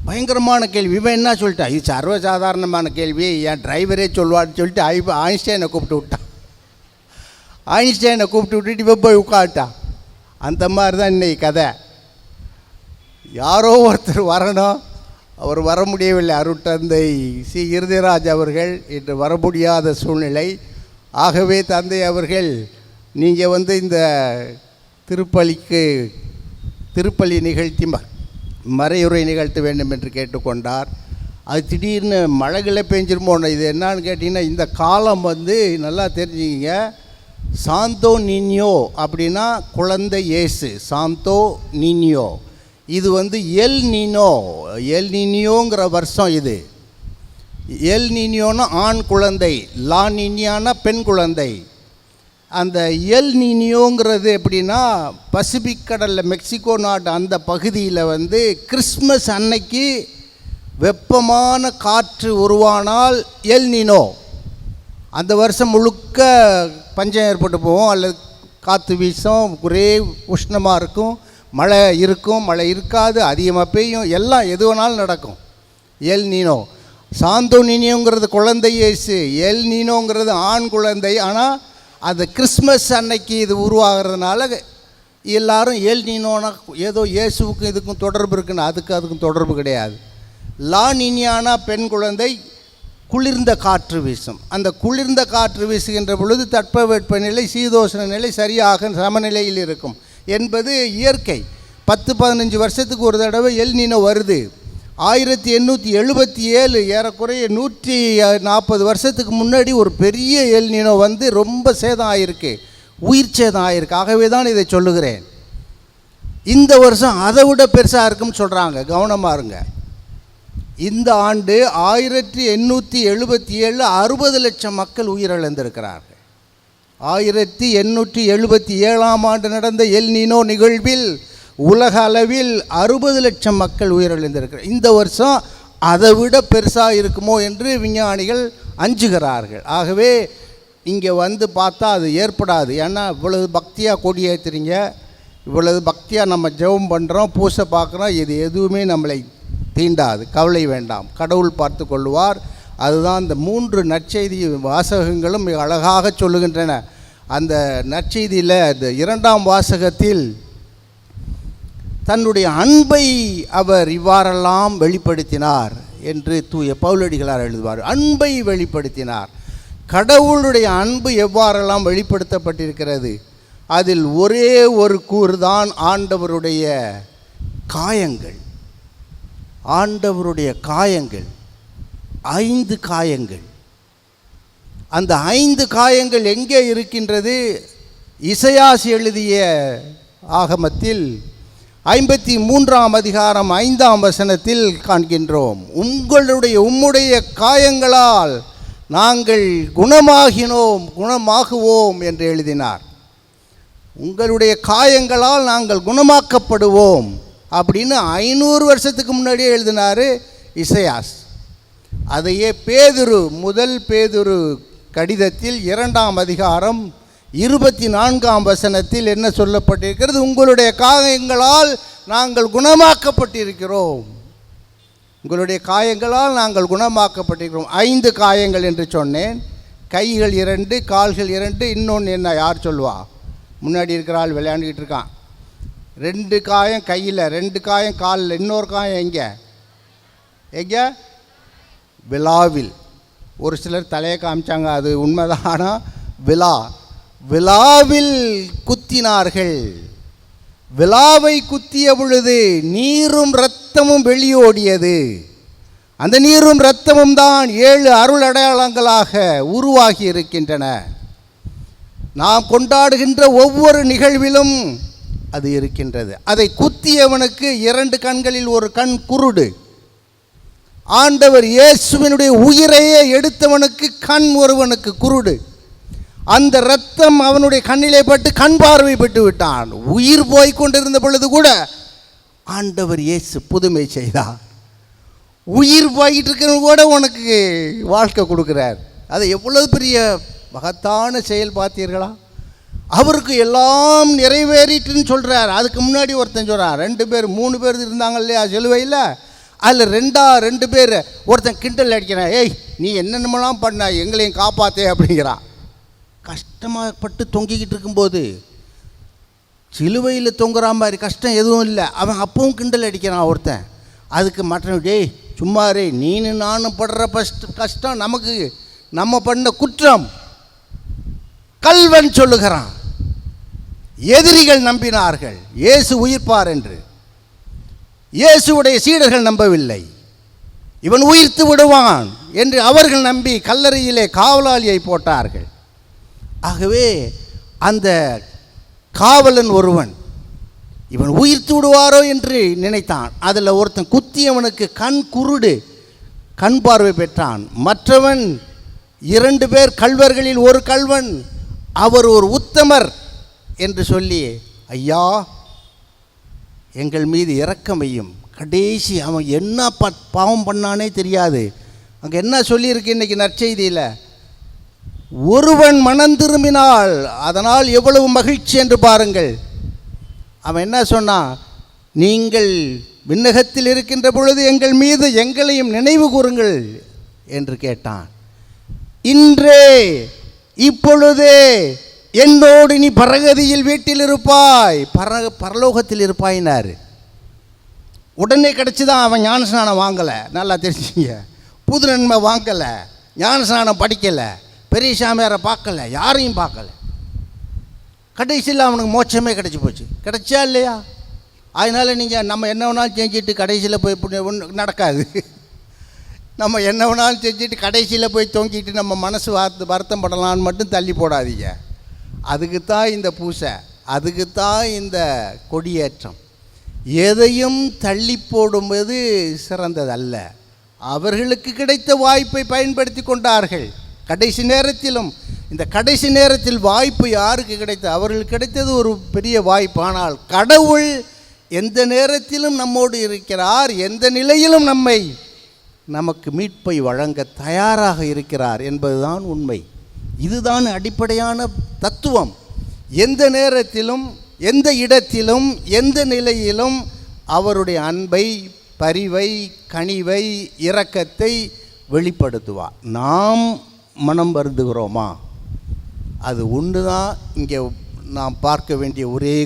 பயங்கரமான கேள்வி. இவன் என்ன சொல்லிட்டான், இது சர்வசாதாரணமான கேள்வி, என் டிரைவரே சொல்லுவான்னு சொல்லிட்டு ஐன்ஸ்டைனை கூப்பிட்டு விட்டான். ஐன்ஸ்டைனை கூப்பிட்டு விட்டுட்டு இவன் போய் உட்காந்துட்டான். அந்த மாதிரி தான் இன்றைக்கி கதை. யாரோ ஒருத்தர் வரணும், அவர் வர முடியவில்லை. அருட்தந்தை சி இருதயராஜ் அவர்கள் இன்று வர முடியாத சூழ்நிலை. ஆகவே தந்தை அவர்கள், நீங்கள் வந்து இந்த திருப்பலி நிகழ்த்தி மறையுரை நிகழ்த்த வேண்டும் என்று கேட்டுக்கொண்டார். அது திடீர்னு மழைகளை பெஞ்சிருமோன்னு. இது என்னான்னு கேட்டிங்கன்னா, இந்த காலம் வந்து நல்லா தெரிஞ்சுக்கிங்க, சாந்தோ நீனியோ அப்படின்னா குழந்தை இயேசு, சாந்தோ நீனியோ. இது எல் நீனியோங்கிற வருஷம். இது எல் நீனியோன்னா ஆண் குழந்தை, லா நீனியானா பெண் குழந்தை. அந்த எல் நீனியோங்கிறது எப்படின்னா பசிபிக் கடலில் மெக்சிகோ நாடு அந்த பகுதியில் கிறிஸ்மஸ் அன்னைக்கு வெப்பமான காற்று உருவானால் எல் நீனோ. அந்த வருஷம் முழுக்க பஞ்சம் ஏற்பட்டு போகும், அல்லது காற்று வீசும், ஒரே உஷ்ணமாக இருக்கும், மழை இருக்கும், மழை இருக்காது, அதிகமாக பெய்யும், எல்லாம் எது வேணாலும் நடக்கும். L Niño. சாந்தோ நீனியோங்கிறது குழந்தை இயேசு, எல் நீனோங்கிறது ஆண் குழந்தை. ஆனால் அந்த கிறிஸ்மஸ் அன்னைக்கு இது உருவாகிறதுனால எல்லாரும் எல் நீனோனா ஏதோ இயேசுவுக்கும் இதுக்கும் தொடர்பு இருக்குன்னு, அதுக்கும் தொடர்பு கிடையாது. லா நீனியானா பெண் குழந்தை, குளிர்ந்த காற்று வீசும். அந்த குளிர்ந்த காற்று வீசுகின்ற பொழுது தட்பவெப்பநிலை சீதோஷண நிலை சரியாக சமநிலையில் இருக்கும் என்பது இயற்கை. 10-15 வருஷத்துக்கு ஒரு தடவை எல் நீனோ வருது. 1877 ஏறக்குறைய 140 வருஷத்துக்கு முன்னாடி ஒரு பெரிய எல் நீனோ ரொம்ப சேதம் ஆகிருக்கு, உயிர் சேதம் ஆகிருக்கு. ஆகவே தான் இதை சொல்லுகிறேன். இந்த வருஷம் அதை விட பெருசாக இருக்குன்னு சொல்கிறாங்க, கவனமாக இருங்க. இந்த ஆண்டு 1877 60 லட்சம் மக்கள் உயிரிழந்திருக்கிறார்கள். 1877ஆம் ஆண்டு நடந்த எல் நீனோ நிகழ்வில் உலக அளவில் 60 லட்சம் மக்கள் உயிரிழந்திருக்கிறார். இந்த வருஷம் அதை விட பெருசாக இருக்குமோ என்று விஞ்ஞானிகள் அஞ்சுகிறார்கள். ஆகவே இங்கே பார்த்தா அது ஏற்படாது. ஏன்னா இவ்வளவு பக்தியாக கொடியேற்றுறீங்க, இவ்வளவு பக்தியாக நம்ம ஜெபம் பண்ணுறோம், பூசை பார்க்குறோம், இது எதுவுமே நம்மளை தீண்டாது, கவலை வேண்டாம், கடவுள் பார்த்து கொள்வார். அதுதான் இந்த 3 நற்செய்தி வாசகங்களும் மிக அழகாக சொல்லுகின்றன. அந்த நற்செய்தியில் இந்த 2ஆம் வாசகத்தில் தன்னுடைய அன்பை அவர் இவ்வாறெல்லாம் வெளிப்படுத்தினார் என்று தூய பவுலடிகளார் எழுதுவார். அன்பை வெளிப்படுத்தினார். கடவுளுடைய அன்பு எவ்வாறெல்லாம் வெளிப்படுத்தப்பட்டிருக்கிறது, அதில் ஒரே ஒரு கூறு தான் ஆண்டவருடைய காயங்கள். ஆண்டவருடைய காயங்கள் 5 காயங்கள். அந்த 5 காயங்கள் எங்கே இருக்கின்றது? இசையாஸ் எழுதிய ஆகமத்தில் 53ஆம் அதிகாரம் 5ஆம் வசனத்தில் காண்கின்றோம். உம்முடைய காயங்களால் நாங்கள் குணமாகுவோம் என்று எழுதினார். உங்களுடைய காயங்களால் நாங்கள் குணமாக்கப்படுவோம் அப்படின்னு 500 வருஷத்துக்கு முன்னாடியே எழுதினார் இசையாஸ். அதையே முதல் பேதுரு கடிதத்தில் 2ஆம் அதிகாரம் 24ஆம் வசனத்தில் என்ன சொல்லப்பட்டிருக்கிறது? உங்களுடைய காயங்களால் நாங்கள் குணமாக்கப்பட்டிருக்கிறோம். உங்களுடைய காயங்களால் நாங்கள் குணமாக்கப்பட்டிருக்கிறோம். 5 காயங்கள் என்று சொன்னேன். கைகள் 2, கால்கள் 2, இன்னொன்று என்ன யார் சொல்லுவா? முன்னாடி இருக்கிற ஆள் விளையாண்டுக்கிட்டு இருக்கான். 2 காயம் கையில், 2 காயம் காலில், இன்னொரு காயம் எங்கே? விழாவில். ஒரு சிலர் தலையை காமிச்சாங்க, அது உண்மைதான். ஆனால் விழாவில் குத்தினார்கள். விழாவை குத்திய பொழுது நீரும் இரத்தமும் வெளியோடியது. அந்த நீரும் இரத்தமும் தான் 7 அருள் அடையாளங்களாக உருவாகி இருக்கின்றன. நாம் கொண்டாடுகின்ற ஒவ்வொரு நிகழ்விலும் அது இருக்கின்றது. அதை குத்தியவனுக்கு 2 கண்களில் ஒரு கண் குருடு. ஆண்டவர் இயேசுவினுடைய உயிரையே எடுத்தவனுக்கு கண் ஒருவனுக்கு குருடு. அந்த இரத்தம் அவனுடைய கண்ணிலே பட்டு கண் பார்வை பெற்று விட்டான். உயிர் போய் கொண்டிருந்த பொழுது கூட ஆண்டவர் இயேசு புதுமை செய்தார். உயிர் போயிட்டு இருக்கிறவங்க கூட உனக்கு வாழ்க்கை கொடுக்குறார். அது எவ்வளவு பெரிய மகத்தான செயல் பார்த்தீர்களா? அவருக்கு எல்லாம் நிறைவேறிட்டுன்னு சொல்கிறார். அதுக்கு முன்னாடி ஒருத்தன் சொல்கிறான், 2 பேர் 3 பேர் இருந்தாங்க இல்லையா சிலுவையில், அதில் 2 பேர் ஒருத்தன் கிண்டல் அடிக்கிறான், ஏய் நீ என்னென்னமெல்லாம் பண்ண, எங்களையும் காப்பாற்றே அப்படிங்கிறான். கஷ்டமாகப்பட்டு தொங்கிக்கிட்டு இருக்கும்போது சிலுவையில் தொங்குற மாதிரி கஷ்டம் எதுவும் இல்லை. அவன் அப்பவும் கிண்டல் அடிக்கிறான் ஒருத்தன். அதுக்கு மற்றவன், டேய் சும்மாரே, நீனு நானும் படுற கஷ்டம் நமக்கு நம்ம பண்ண குற்றம். கல்வன் சொல்லுகிறான். எதிரிகள் நம்பினார்கள் இயேசு உயிர்ப்பார் என்று. இயேசுவுடைய சீடர்கள் நம்பவில்லை. இவன் உயிர்த்து விடுவான் என்று அவர்கள் நம்பி கல்லறையிலே காவலாளியை போட்டார்கள். ஆகவே அந்த காவலன் ஒருவன் இவன் உயிர்த்து விடுவாரோ என்று நினைத்தான். அதில் ஒருத்தன் குத்தி அவனுக்கு கண் குருடு, கண் பார்வை பெற்றான். மற்றவன் 2 பேர் கள்வர்களில் ஒரு கள்வன், அவர் ஒரு உத்தமர் என்று சொல்லி, ஐயா எங்கள் மீது இரக்கம் வையும். கடைசி அவன் என்ன பாவம் பண்ணானே தெரியாது. அங்கே என்ன சொல்லியிருக்கு இன்றைக்கி நற்செய்தியில்? ஒருவன் மனம் திரும்பினால் அதனால் எவ்வளவு மகிழ்ச்சி என்று பாருங்கள். அவன் என்ன சொன்னான்? நீங்கள் விண்ணகத்தில் இருக்கின்ற பொழுது எங்கள் மீது எங்களையும் நினைவு கூறுங்கள் என்று கேட்டான். இன்றே இப்பொழுதே என்னோடு நீ பரகதியில் வீட்டில் இருப்பாய், பரலோகத்தில் இருப்பாயினார். உடனே கிடச்சிதான். அவன் ஞானஸ்நானம் வாங்கலை, நல்லா தெரிஞ்சுங்க. புது நன்மை வாங்கலை, ஞானஸ்நானம் படிக்கலை, பெரிய சாமியாரை பார்க்கலை, யாரையும் பார்க்கலை. கடைசியில் அவனுக்கு மோட்சமே கிடச்சி போச்சு. கிடைச்சா இல்லையா? அதனால் நீங்கள் நம்ம என்ன வேணாலும் செஞ்சுட்டு கடைசியில் போய் நடக்காது. நம்ம என்ன வேணாலும் செஞ்சுட்டு கடைசியில் போய் தொங்கிட்டு நம்ம மனசு வருத்தம் படலான்னு மட்டும் தள்ளி போடாதீங்க. அதுக்குத்தான் இந்த பூசை, அதுக்குத்தான் இந்த கொடியேற்றம். எதையும் தள்ளி போடும்போது சிறந்ததல்ல. அவர்களுக்கு கிடைத்த வாய்ப்பை பயன்படுத்தி கொண்டார்கள். கடைசி நேரத்திலும், இந்த கடைசி நேரத்தில் வாய்ப்பு யாருக்கு கிடைத்தது? அவர்களுக்கு கிடைத்தது ஒரு பெரிய வாய்ப்பு. ஆனால் கடவுள் எந்த நேரத்திலும் நம்மோடு இருக்கிறார், எந்த நிலையிலும் நமக்கு மீட்பை வழங்க தயாராக இருக்கிறார் என்பதுதான் உண்மை. இதுதான் அடிப்படையான தத்துவம். எந்த நேரத்திலும், எந்த இடத்திலும், எந்த நிலையிலும் அவருடைய அன்பை, பரிவை, கனிவை, இரக்கத்தை வெளிப்படுத்துவார். நாம் மனம் வருந்துகிறோமா? அது ஒன்று தான் இங்கே நாம் பார்க்க வேண்டிய ஒரே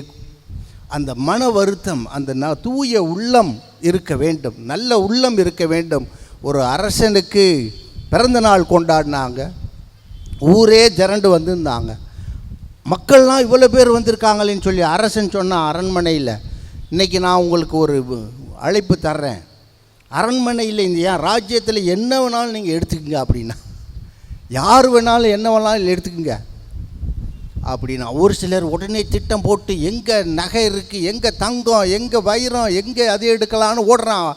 அந்த மன வருத்தம். அந்த தூய உள்ளம் இருக்க வேண்டும், நல்ல உள்ளம் இருக்க வேண்டும். ஒரு அரசனுக்கு பிறந்த நாள் கொண்டாடினாங்க, ஊரே திரண்டு வந்திருந்தாங்க. மக்கள்லாம் இவ்வளோ பேர் வந்திருக்காங்களேன்னு சொல்லி அரசன் சொன்னான் அரண்மனையில், இன்றைக்கி நான் உங்களுக்கு ஒரு அழைப்பு தர்றேன். அரண்மனையில் இந்த ஏன் ராஜ்யத்தில் என்ன வேணாலும் நீங்கள் எடுத்துக்கங்க அப்படின்னா, யார் வேணாலும் என்ன வேணாலும் எடுத்துக்கங்க அப்படின்னா, ஒரு சிலர் உடனே திட்டம் போட்டு எங்கே நகை இருக்குது, எங்கே தங்கம், எங்கே வைரம், எங்கே அதை எடுக்கலான்னு ஓடுறான்.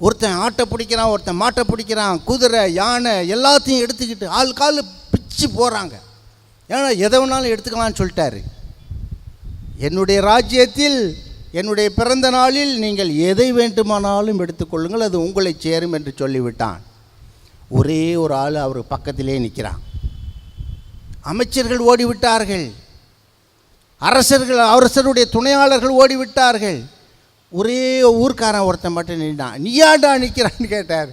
ஒருத்தன் ஆட்டை பிடிக்கிறான், ஒருத்தன் மாட்டை பிடிக்கிறான், குதிரை, யானை எல்லாத்தையும் எடுத்துக்கிட்டு ஆள் கால் பிச்சு போகிறாங்க. ஏன்னா எதை வேணாலும் எடுத்துக்கலான்னு சொல்லிட்டாரு. என்னுடைய ராஜ்யத்தில், என்னுடைய பிறந்த நாளில் நீங்கள் எதை வேண்டுமானாலும் எடுத்துக்கொள்ளுங்கள், அது உங்களை சேரும் என்று சொல்லிவிட்டான். ஒரே ஒரு ஆள் அவர் பக்கத்திலே நிற்கிறான். அமைச்சர்கள் ஓடிவிட்டார்கள், அரசருடைய துணையாளர்கள் ஓடிவிட்டார்கள். ஒரே ஊர்க்காரன் ஒருத்தன் மட்டும் நின்றான். நீயாண்டா நிற்கிறான்னு கேட்டார்.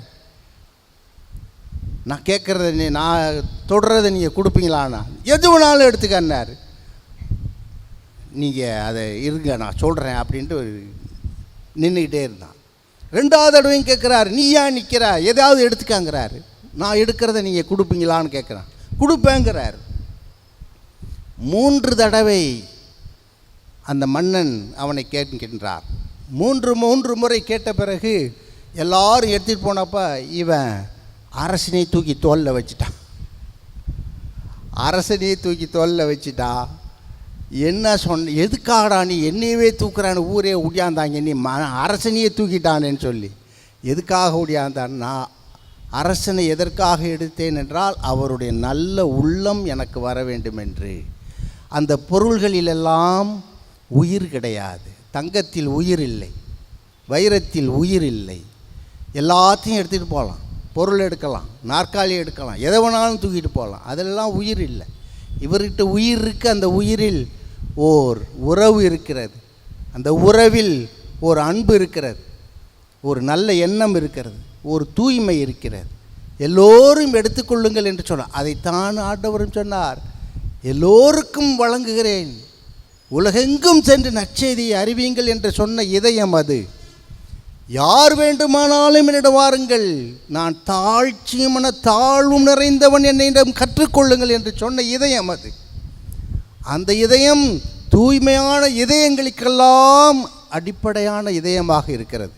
நான் கேட்குறத நான் தொடுறதை நீங்கள் கொடுப்பீங்களாண்ணா? எது வேணாலும் எடுத்துக்கன்னார். நீங்கள் அதை இருங்க நான் சொல்கிறேன் அப்படின்ட்டு நின்றுக்கிட்டே இருந்தான். 2வது தடவையும் கேட்குறாரு, நீ ஏன் நிற்கிற, எதாவது எடுத்துக்காங்கிறாரு. நான் எடுக்கிறத நீங்கள் கொடுப்பீங்களான்னு கேட்குறான். கொடுப்பேங்கிறார். 3 தடவை அந்த மன்னன் அவனை கேட்கின்றார். 3 முறை கேட்ட பிறகு எல்லாரும் எடுத்துகிட்டு போனப்போ இவன் அரசனையே தூக்கி தோளில் வச்சுட்டான். அரசனையே தூக்கி தோளில் வச்சுட்டா. என்ன சொன்ன, எதுக்காகடா நீ என்னையவே தூக்குறான்னு ஊரே ஒடியாந்தாங்க, நீ அரசனையே தூக்கிட்டானேன்னு சொல்லி. எதுக்காக ஒடியாந்தான்னா, அரசனை எதற்காக எடுத்தேன் என்றால் அவருடைய நல்ல உள்ளம் எனக்கு வர வேண்டும் என்று. அந்த பொருள்களிலெல்லாம் உயிர் கிடையாது. தங்கத்தில் உயிர் இல்லை, வைரத்தில் உயிர் இல்லை. எல்லாத்தையும் எடுத்துகிட்டு போகலாம், பொருள் எடுக்கலாம், நாற்காலி எடுக்கலாம், எதை வேணாலும் தூக்கிட்டு போகலாம், அதெல்லாம் உயிர் இல்லை. இவர்கிட்ட உயிர் இருக்குது. அந்த உயிரில் ஓர் உறவு இருக்கிறது, அந்த உறவில் ஒரு அன்பு இருக்கிறது, ஒரு நல்ல எண்ணம் இருக்கிறது, ஒரு தூய்மை இருக்கிறது. எல்லோரும் எடுத்துக்கொள்ளுங்கள் என்று சொன்னார். அதைத்தான் ஆண்டவரும் சொன்னார், எல்லோருக்கும் வழங்குகிறேன், உலகெங்கும் சென்று நற்செய்தியை அறிவியுங்கள் என்று சொன்ன இதயம் அது. யார் வேண்டுமானாலும் என்னிடம் வாருங்கள், நான் தாழ்ச்சியும் தாழ்வும் நிறைந்தவன், என்னிடம் கற்றுக்கொள்ளுங்கள் என்று சொன்ன இதயம் அது. அந்த இதயம் தூய்மையான இதயங்களுக்கெல்லாம் அடிப்படையான இதயமாக இருக்கிறது.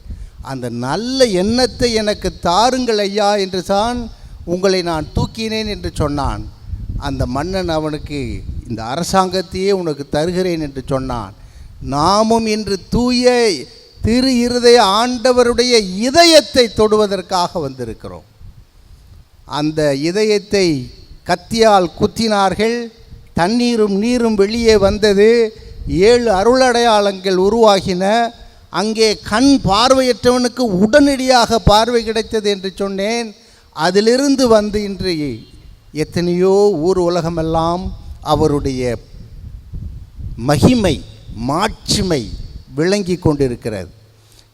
அந்த நல்ல எண்ணத்தை எனக்கு தாருங்கள் ஐயா என்று தான் உங்களை நான் தூக்கினேன் என்று சொன்னான். அந்த மன்னன் அவனுக்கு இந்த அரசாங்கத்தையே உனக்கு தருகிறேன் என்று சொன்னான். நாமும் இன்று தூய திரு இருதய ஆண்டவருடைய இதயத்தை தொடுவதற்காக வந்திருக்கிறோம். அந்த இதயத்தை கத்தியால் குத்தினார்கள், தண்ணீரும் நீரும் வெளியே வந்தது, 7 அருளடையாளங்கள் உருவாகின. அங்கே கண் பார்வையற்றவனுக்கு உடனடியாக பார்வை கிடைத்தது என்று சொன்னேன். அதிலிருந்து வந்து இன்று எத்தனையோ ஊர் உலகமெல்லாம் அவருடைய மகிமை மாட்சிமை விளங்கி கொண்டிருக்கிறது.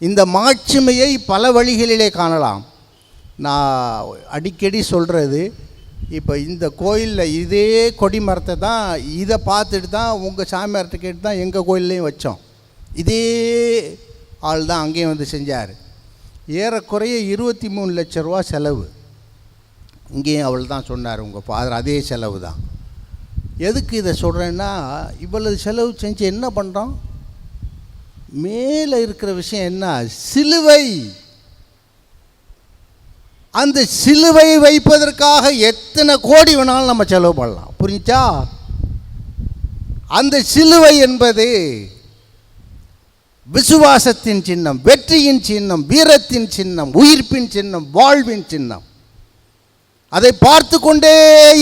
இந்த மாட்சிமையை பல வழிகளிலே காணலாம். நான் அடிக்கடி சொல்கிறது, இப்போ இந்த கோயிலில் இதே கொடி மரத்தை தான் இதை பார்த்துட்டு தான் உங்கள் சாமியார்கிட்ட கேட்டு தான் எங்கள் கோயில்லையும் வச்சோம். இதே ஆள் தான் அங்கேயும் வந்து செஞ்சார். ஏறக்குறைய 23 லட்ச ரூபா செலவு. இங்கேயும் அவள் தான் சொன்னார், உங்கள் ஃபாதர் அதே செலவு தான். எதுக்கு இதை சொல்கிறேன்னா, இவ்வளவு செலவு செஞ்சு என்ன பண்ணுறோம்? மேலே இருக்கிற விஷயம் என்ன? சிலுவை. அந்த சிலுவை வைப்பதற்காக எத்தனை கோடி வேணாலும் நம்ம செலவு பண்ணலாம். புரிஞ்சா? அந்த சிலுவை என்பது விசுவாசத்தின் சின்னம், வெற்றியின் சின்னம், வீரத்தின் சின்னம், உயிர்ப்பின் சின்னம், வாழ்வின் சின்னம். அதை பார்த்து கொண்டே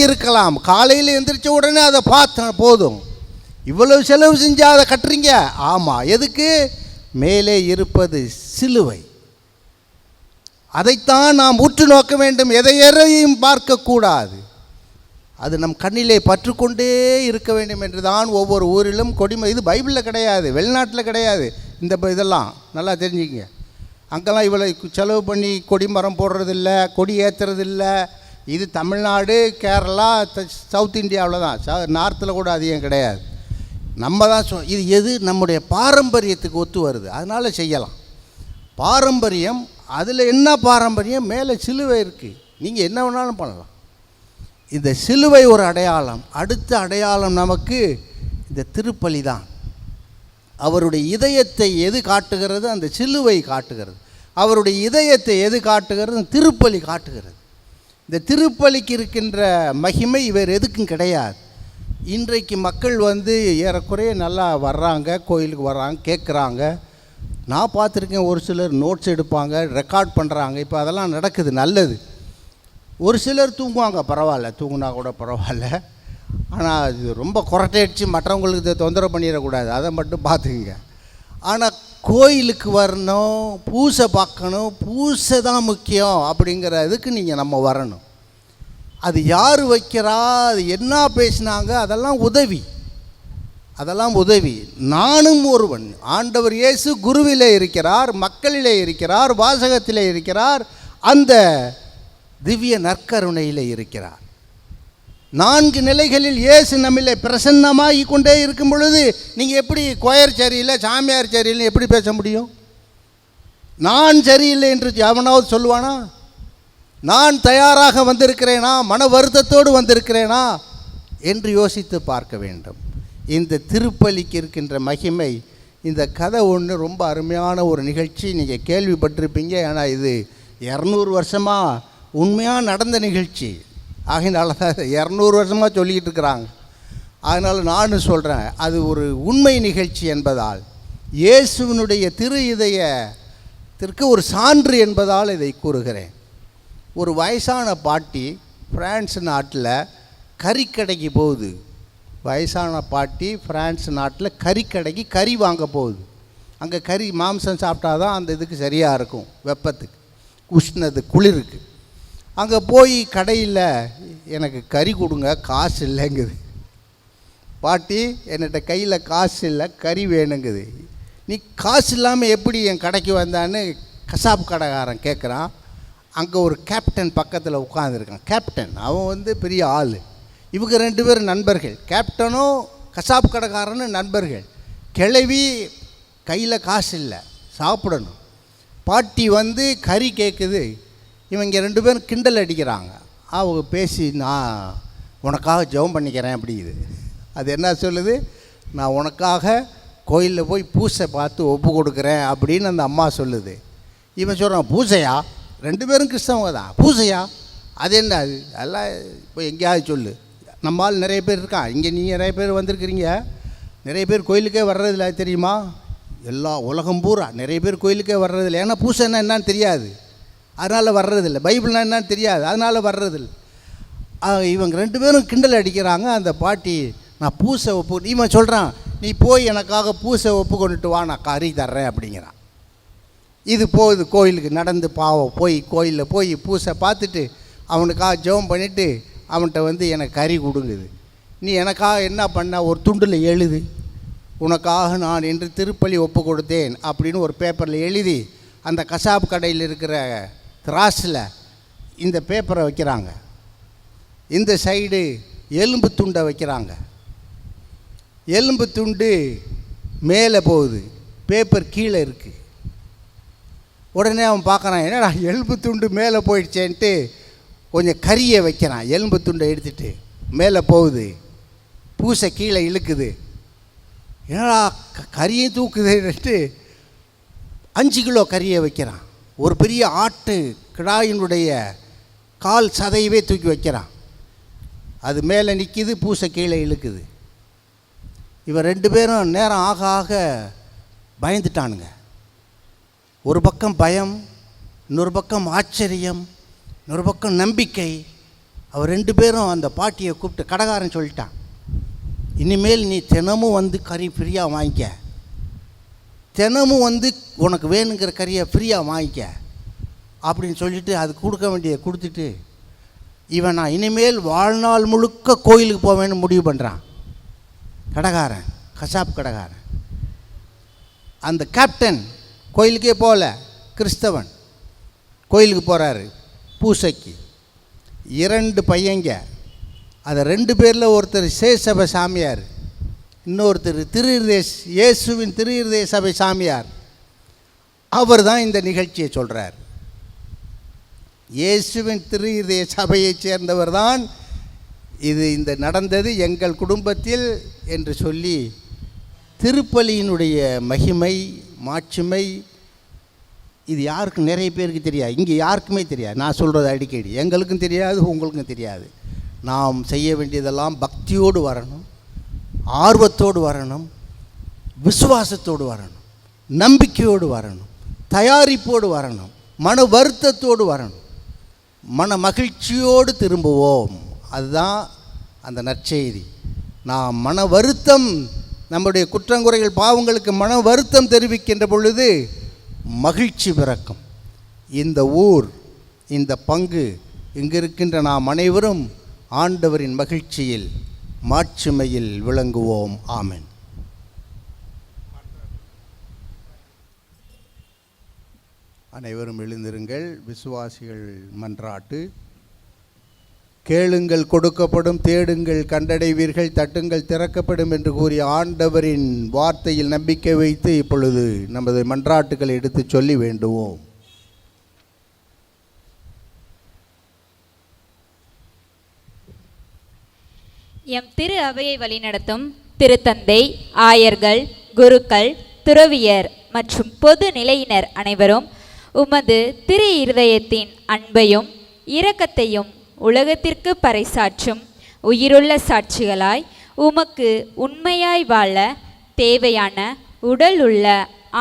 இருக்கலாம். காலையில் எந்திரிச்ச உடனே அதை பார்த்த போதும். இவ்வளவு செலவு செஞ்சால் அதை கட்டுறீங்க. ஆமாம், எதுக்கு? மேலே இருப்பது சிலுவை. அதைத்தான் நாம் உற்று நோக்க வேண்டும். எதையும் பார்க்கக்கூடாது. அது நம் கண்ணிலே பற்றுக்கொண்டே இருக்க வேண்டும் என்று தான் ஒவ்வொரு ஊரிலும் கொடிமை. இது பைபிளில் கிடையாது, வெளிநாட்டில் கிடையாது. இந்த இதெல்லாம் நல்லா தெரிஞ்சுக்கங்க. அங்கெல்லாம் இவ்வளோ செலவு பண்ணி கொடிமரம் போடுறதில்ல, கொடி ஏற்றுறதில்ல. இது தமிழ்நாடு, கேரளா, சவுத் இந்தியாவில் தான். நார்த்தில் கூட அதிகம் கிடையாது. நம்ம தான் இது எது நம்முடைய பாரம்பரியத்துக்கு ஒத்து வருது, அதனால் செய்யலாம். பாரம்பரியம். அதில் என்ன பாரம்பரியம்? மேலே சிலுவை இருக்குது, நீங்கள் என்ன வேணாலும் பண்ணலாம். இந்த சிலுவை ஒரு அடையாளம். அடுத்த அடையாளம் நமக்கு இந்த திருப்பலி தான். அவருடைய இதயத்தை எது காட்டுகிறது? அந்த சிலுவை காட்டுகிறது. அவருடைய இதயத்தை எது காட்டுகிறது? திருப்பலி காட்டுகிறது. இந்த திருப்பலிக்கு இருக்கின்ற மகிமை வேறு எதுக்கும் கிடையாது. இன்றைக்கு மக்கள் வந்து ஏறக்குறைய நல்லா வர்றாங்க, கோயிலுக்கு வர்றாங்க, கேட்குறாங்க. நான் பார்த்துருக்கேன், ஒரு சிலர் நோட்ஸ் எடுப்பாங்க, ரெக்கார்ட் பண்ணுறாங்க. இப்போ அதெல்லாம் நடக்குது, நல்லது. ஒரு சிலர் தூங்குவாங்க, பரவாயில்ல, தூங்குனா கூட பரவாயில்ல. ஆனால் அது ரொம்ப குறட்டையடிச்சு மற்றவங்களுக்கு இதை தொந்தரவு பண்ணிடக்கூடாது, அதை மட்டும் பார்த்துக்குங்க. ஆனால் கோயிலுக்கு வரணும், பூசை பார்க்கணும், பூசை தான் முக்கியம் அப்படிங்கிறதுக்கு நீங்கள் நம்ம வரணும். அது யார் வைக்கிறா, அது என்ன பேசினாங்க, அதெல்லாம் உதவி, அதெல்லாம் உதவி. நானும் ஒருவன். ஆண்டவர் இயேசு குருவிலே இருக்கிறார், மக்களிலே இருக்கிறார், வாசகத்திலே இருக்கிறார், அந்த திவ்ய நற்கருணையிலே இருக்கிறார். 4 நிலைகளில் இயேசு நம்மிலே பிரசன்னமாகி கொண்டே இருக்கும் பொழுது நீங்கள் எப்படி கொயர் சரியில்லை, சாமியார் சரியில்லை எப்படி பேச முடியும்? நான் சரியில்லை என்று எவனாவது சொல்லுவானா? நான் தயாராக வந்திருக்கிறேனா, மன வருத்தத்தோடு வந்திருக்கிறேனா என்று யோசித்து பார்க்க வேண்டும். இந்த திருப்பலிக்கு இருக்கின்ற மகிமை. இந்த கதை ஒன்று ரொம்ப அருமையான ஒரு நிகழ்ச்சி, நீங்கள் கேள்விப்பட்டிருப்பீங்க. ஆனால் இது 200 வருஷமாக உண்மையாக நடந்த நிகழ்ச்சி. ஆகினால தான் 200 வருஷமாக சொல்லிக்கிட்டு இருக்கிறாங்க. அதனால் நானும் சொல்கிறேன், அது ஒரு உண்மை நிகழ்ச்சி என்பதால், இயேசுவினுடைய திரு இதயத்திற்கு ஒரு சான்று என்பதால் இதை கூறுகிறேன். ஒரு வயசான பாட்டி பிரான்ஸ் நாட்டில் கறிக்கடைக்கு போகுது. வயசான பாட்டி பிரான்ஸ் நாட்டில் கறிக்கடைக்கு கறி வாங்க போகுது. அங்கே கறி மாம்சம் சாப்பிட்டா தான் அந்த இதுக்கு சரியாக இருக்கும், வெப்பத்துக்கு, உஷ்ணது, குளிருக்கு. அங்கே போய் கடையில் எனக்கு கறி கொடுங்க, காசு இல்லைங்குது. பாட்டி, என்கிட்ட கையில் காசு இல்லை, கறி வேணுங்குது. நீ காசு இல்லாமல் எப்படி என் கடைக்கு வந்தான்னு கசாப்பு கடைக்காரன் கேட்குறான். அங்கே ஒரு கேப்டன் பக்கத்தில் உட்காந்துருக்கான். கேப்டன் அவன் வந்து பெரிய ஆள். இவங்க 2 பேரும் நண்பர்கள். கேப்டனும் கசாப்பு கடைக்காரனும் நண்பர்கள். கிளவி கையில் காசு இல்லை, சாப்பிடணும். பாட்டி வந்து கறி கேட்குது. இவங்க 2 பேரும் கிண்டல் அடிக்கிறாங்க. அவங்க பேசி, நான் உனக்காக ஜெபம் பண்ணிக்கிறேன் அப்படிங்குது. அது என்ன சொல்லுது? நான் உனக்காக கோயிலில் போய் பூசை பார்த்து ஒப்பு கொடுக்குறேன் அப்படின்னு அந்த அம்மா சொல்லுது. இவன் சொல்கிறான், பூசையா? 2 பேரும் கிறிஸ்தவங்க தான், பூசையா? அது என்ன? அது எல்லாம் இப்போ எங்கேயாவது சொல்லு. நம்மால் நிறைய பேர் இருக்கான், இங்கே நீங்கள் நிறைய பேர் வந்திருக்கிறீங்க. நிறைய பேர் கோயிலுக்கே வர்றதில்ல, தெரியுமா? எல்லா உலகம் பூரா நிறைய பேர் கோயிலுக்கே வர்றதில்லை. ஏன்னா பூசைன்னா என்னன்னு தெரியாது, அதனால் வர்றதில்லை. பைபிள்னா என்னன்னு தெரியாது, அதனால் வர்றதில்லை. இவங்க 2 பேரும் கிண்டல் அடிக்கிறாங்க. அந்த பாட்டி, நான் பூசை ஒப்பு, இவன் சொல்கிறான், நீ போய் எனக்காக பூசை ஒப்பு கொண்டுட்டு வா, நான் கறி தர்றேன் அப்படிங்கிறான். இது போகுது கோயிலுக்கு நடந்து, பாவம் போய் கோயிலில் போய் பூசை பார்த்துட்டு அவனுக்காக ஜெபம் பண்ணிவிட்டு அவன்கிட்ட எனக்கு கறி கொடுங்குது. நீ எனக்காக என்ன பண்ண, ஒரு துண்டில் எழுது, உனக்காக நான் என்று திருப்பலி ஒப்பு கொடுத்தேன் அப்படின்னு ஒரு பேப்பரில் எழுதி அந்த கசாப்பு கடையில் இருக்கிற திராஸில் இந்த பேப்பரை வைக்கிறாங்க. இந்த சைடு எலும்பு துண்டை வைக்கிறாங்க. எலும்பு துண்டு மேலே போகுது, பேப்பர் கீழே இருக்குது. உடனே அவன் பார்க்குறான், என்னடா எலும்பு துண்டு மேலே போயிடுச்சேன்ட்டு கொஞ்சம் கறியை வைக்கிறான். எலும்பு துண்டை எடுத்துகிட்டு மேலே போகுது, பூசை கீழே இழுக்குது. என்னடா கறியும் தூக்குதுன்ட்டு 5 கிலோ கறியை வைக்கிறான். ஒரு பெரிய ஆட்டு கிடாயினுடைய கால் சதையவே தூக்கி வைக்கிறான். அது மேலே நிற்கிது, பூசை கீழே இழுக்குது. இவன் 2 பேரும் நேரம் ஆக ஆக பயந்துட்டானுங்க. ஒரு பக்கம் பயம், இன்னொரு பக்கம் ஆச்சரியம், இன்னொரு பக்கம் நம்பிக்கை. அவர் 2 பேரும் அந்த பாட்டியை கூப்பிட்டு, கடைக்காரன் சொல்லிட்டான், இனிமேல் நீ தினமும் கறி ஃப்ரீயாக வாங்கிக்க, தினமும் உனக்கு வேணுங்கிற கறியை ஃப்ரீயாக வாங்கிக்க அப்படின்னு சொல்லிவிட்டு அது கொடுக்க வேண்டியதை கொடுத்துட்டு இவன் நான் இனிமேல் வாழ்நாள் முழுக்க கோயிலுக்கு போவேன்னு முடிவு பண்ணுறான். கடைக்காரன், கசாப் கடைக்காரன். அந்த கேப்டன் கோயிலுக்கே போகல, கிறிஸ்தவன், கோயிலுக்கு போகிறாரு பூசைக்கு. 2 பையங்க, அதை 2 பேரில் ஒருத்தர் சேசபை சாமியார், இன்னொருத்தர் இயேசுவின் திருஹிருதய சபை சாமியார். அவர் தான் இந்த நிகழ்ச்சியை சொல்கிறார். இயேசுவின் திருஹிருதய சபையைச் சேர்ந்தவர் தான் இந்த நடந்தது எங்கள் குடும்பத்தில் என்று சொல்லி திருப்பலியினுடைய மகிமை மாட்சிமை இது யாருக்கும், நிறைய பேருக்கு தெரியாது. இங்கே யாருக்குமே தெரியாது. நான் சொல்கிறது அடிக்கடி, எங்களுக்கும் தெரியாது, உங்களுக்கும் தெரியாது. நாம் செய்ய வேண்டியதெல்லாம் பக்தியோடு வரணும், ஆர்வத்தோடு வரணும், விசுவாசத்தோடு வரணும், நம்பிக்கையோடு வரணும், தயாரிப்போடு வரணும், மன வருத்தத்தோடு வரணும், மன மகிழ்ச்சியோடு திரும்புவோம். அதுதான் அந்த நற்செய்தி. நாம் மன வருத்தம், நம்முடைய குற்றங்குறைகள் பாவங்களுக்கு மன வருத்தம் தெரிவிக்கின்ற பொழுது மகிழ்ச்சி பிறக்கும். இந்த ஊர், இந்த பங்கு, இங்கு இருக்கின்ற நாம் அனைவரும் ஆண்டவரின் மகிழ்ச்சியில் மாட்சிமையில் விளங்குவோம். ஆமென். அனைவரும் எழுந்திருங்கள். விசுவாசிகள் மன்றாட்டு. கேளுங்கள் கொடுக்கப்படும், தேடுங்கள் கண்டடைவீர்கள், தட்டுங்கள் திறக்கப்படும் என்று கூறிய ஆண்டவரின் வார்த்தையில் நம்பிக்கை வைத்து இப்பொழுது நமது மன்றாட்டுகளை எடுத்து சொல்லி வேண்டுவோம். எம் திரு அவையை வழிநடத்தும் திருத்தந்தை, ஆயர்கள், குருக்கள், துறவியர் மற்றும் பொது நிலையினர் அனைவரும் உமது திரு இருதயத்தின் அன்பையும் இரக்கத்தையும் உலகத்திற்கு பறைசாற்றும் உயிருள்ள சாட்சிகளாய் உமக்கு உண்மையாய் வாழ தேவையான உடல் உள்ள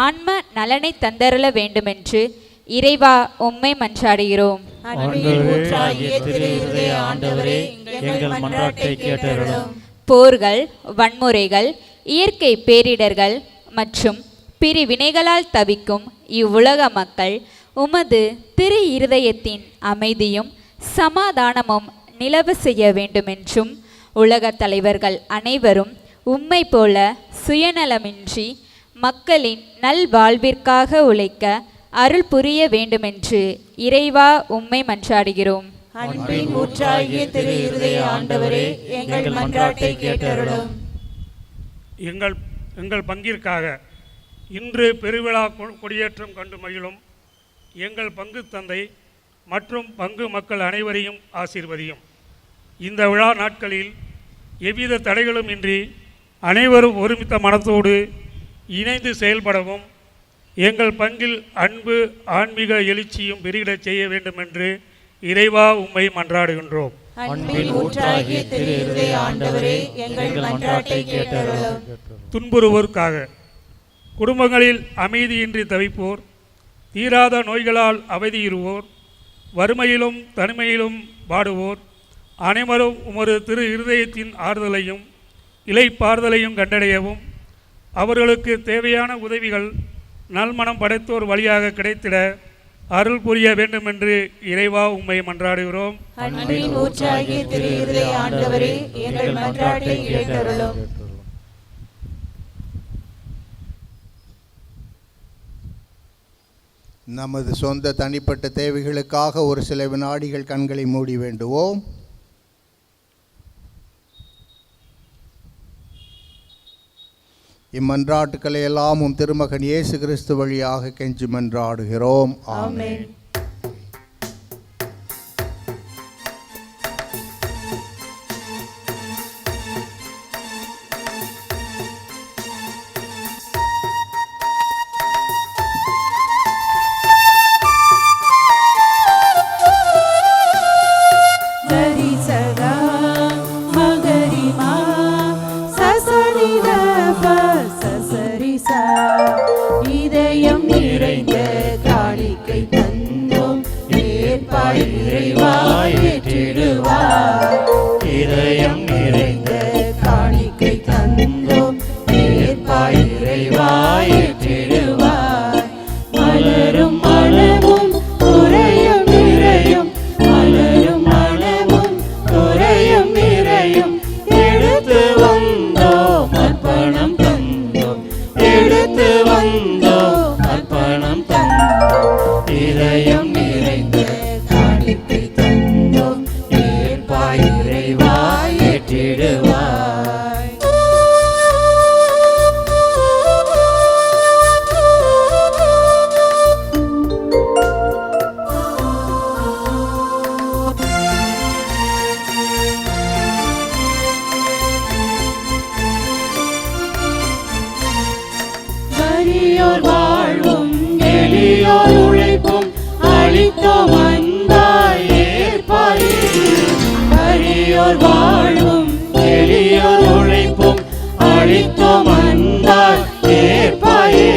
ஆன்ம நலனை தந்தருள வேண்டுமென்று இறைவா உம்மை மன்றாடுகிறோம். போர்கள், வன்முறைகள், இயற்கை பேரிடர்கள் மற்றும் பிரிவினைகளால் தவிக்கும் இவ்வுலக மக்கள் உமது திரு இருதயத்தின் அமைதியும் சமாதானமும் நிலவ செய்ய வேண்டுமென்றும் உலகத் தலைவர்கள் அனைவரும் உம்மை போல சுயநலமின்றி மக்களின் நல்வாழ்விற்காக உழைக்க அருள் புரிய வேண்டுமென்று இறைவா உம்மை மன்றாடுகிறோம். அன்பின் ஊற்றாகிய திரு இருதய ஆண்டவரே, எங்கள் மன்றாட்டை கேட்டருளும். எங்கள் பங்கிற்காக இன்று பெருவிழா கொடியேற்றம் கண்டு மகிழும் எங்கள் பங்கு தந்தை மற்றும் பங்கு மக்கள் அனைவரையும் ஆசீர்வதியும். இந்த விழா நாட்களில் எவ்வித தடைகளும் இன்றி அனைவரும் ஒருமித்த மனத்தோடு இணைந்து செயல்படவும் எங்கள் பங்கில் அன்பு, ஆன்மீக எழுச்சியும் பெருகிடச் செய்ய வேண்டும் என்று இறைவா உம்மை மன்றாடுகின்றோம். அன்பின் ஊற்றாகிய திரு இருதய ஆண்டவரே, எங்கள் மன்றாட்டை கேட்டருளும். துன்புறுவோருக்காக, குடும்பங்களில் அமைதியின்றி தவிப்போர், தீராத நோய்களால் அவதியுறுவோர், வறுமையிலும் தனிமையிலும் வாடுவோர் அனைவரும் உமது திரு இருதயத்தின் ஆறுதலையும் இலைப்பாறுதலையும் கண்டடையவும், அவர்களுக்கு தேவையான உதவிகள் நல்மனம் படைத்தோர் வழியாக கிடைத்திட அருள் புரிய வேண்டுமென்று இறைவா உம்மை மன்றாடுகிறோம். அன்பின் ஊற்றாகிய திரு இருதய ஆண்டவரே, எங்கள் மன்றாட்டை கேட்டருளும். நமது சொந்த தனிப்பட்ட தேவைகளுக்காக ஒரு சில வினாடிகள் கண்களை மூடி வேண்டுவோம். இம்மன்றாட்டுக்களை எல்லாம் உம் திருமகன் இயேசு கிறிஸ்து வழியாக கெஞ்சி மன்றாடுகிறோம். ஆமென். இதயம் நிறைந்த காணிக்கை தந்தோம், ஏற்பாய் இறைவா ஏற்றிடுவார். இதயம் நிறைந்த காணிக்கை தந்தோம், ஏற்பாய் இறைவா ஏற்றிடுவார். மலரும் மனமும் குறையும் நிறையும், மலரும் மனமும் குறையும் நிறையும், எடுத்து வந்தோம் அர்ப்பணம் தந்தோம், எடுத்து வந்தோம் அர்ப்பணம் தந்தோம். இதயம் நிறைந்த காணிக்கை தந்தோம், ஏற்பாய் இறைவா ஏற்றிடுவாய். வறியோர் வாழ்வும் எளியோர் உழைப்பும் அளித்தோம் அன்பாய் ஏற்பாயே. வறியோர் வாழ்வும் எளியோர் உழைப்பும் அளித்தோம் அன்பாய் ஏற்பாயே.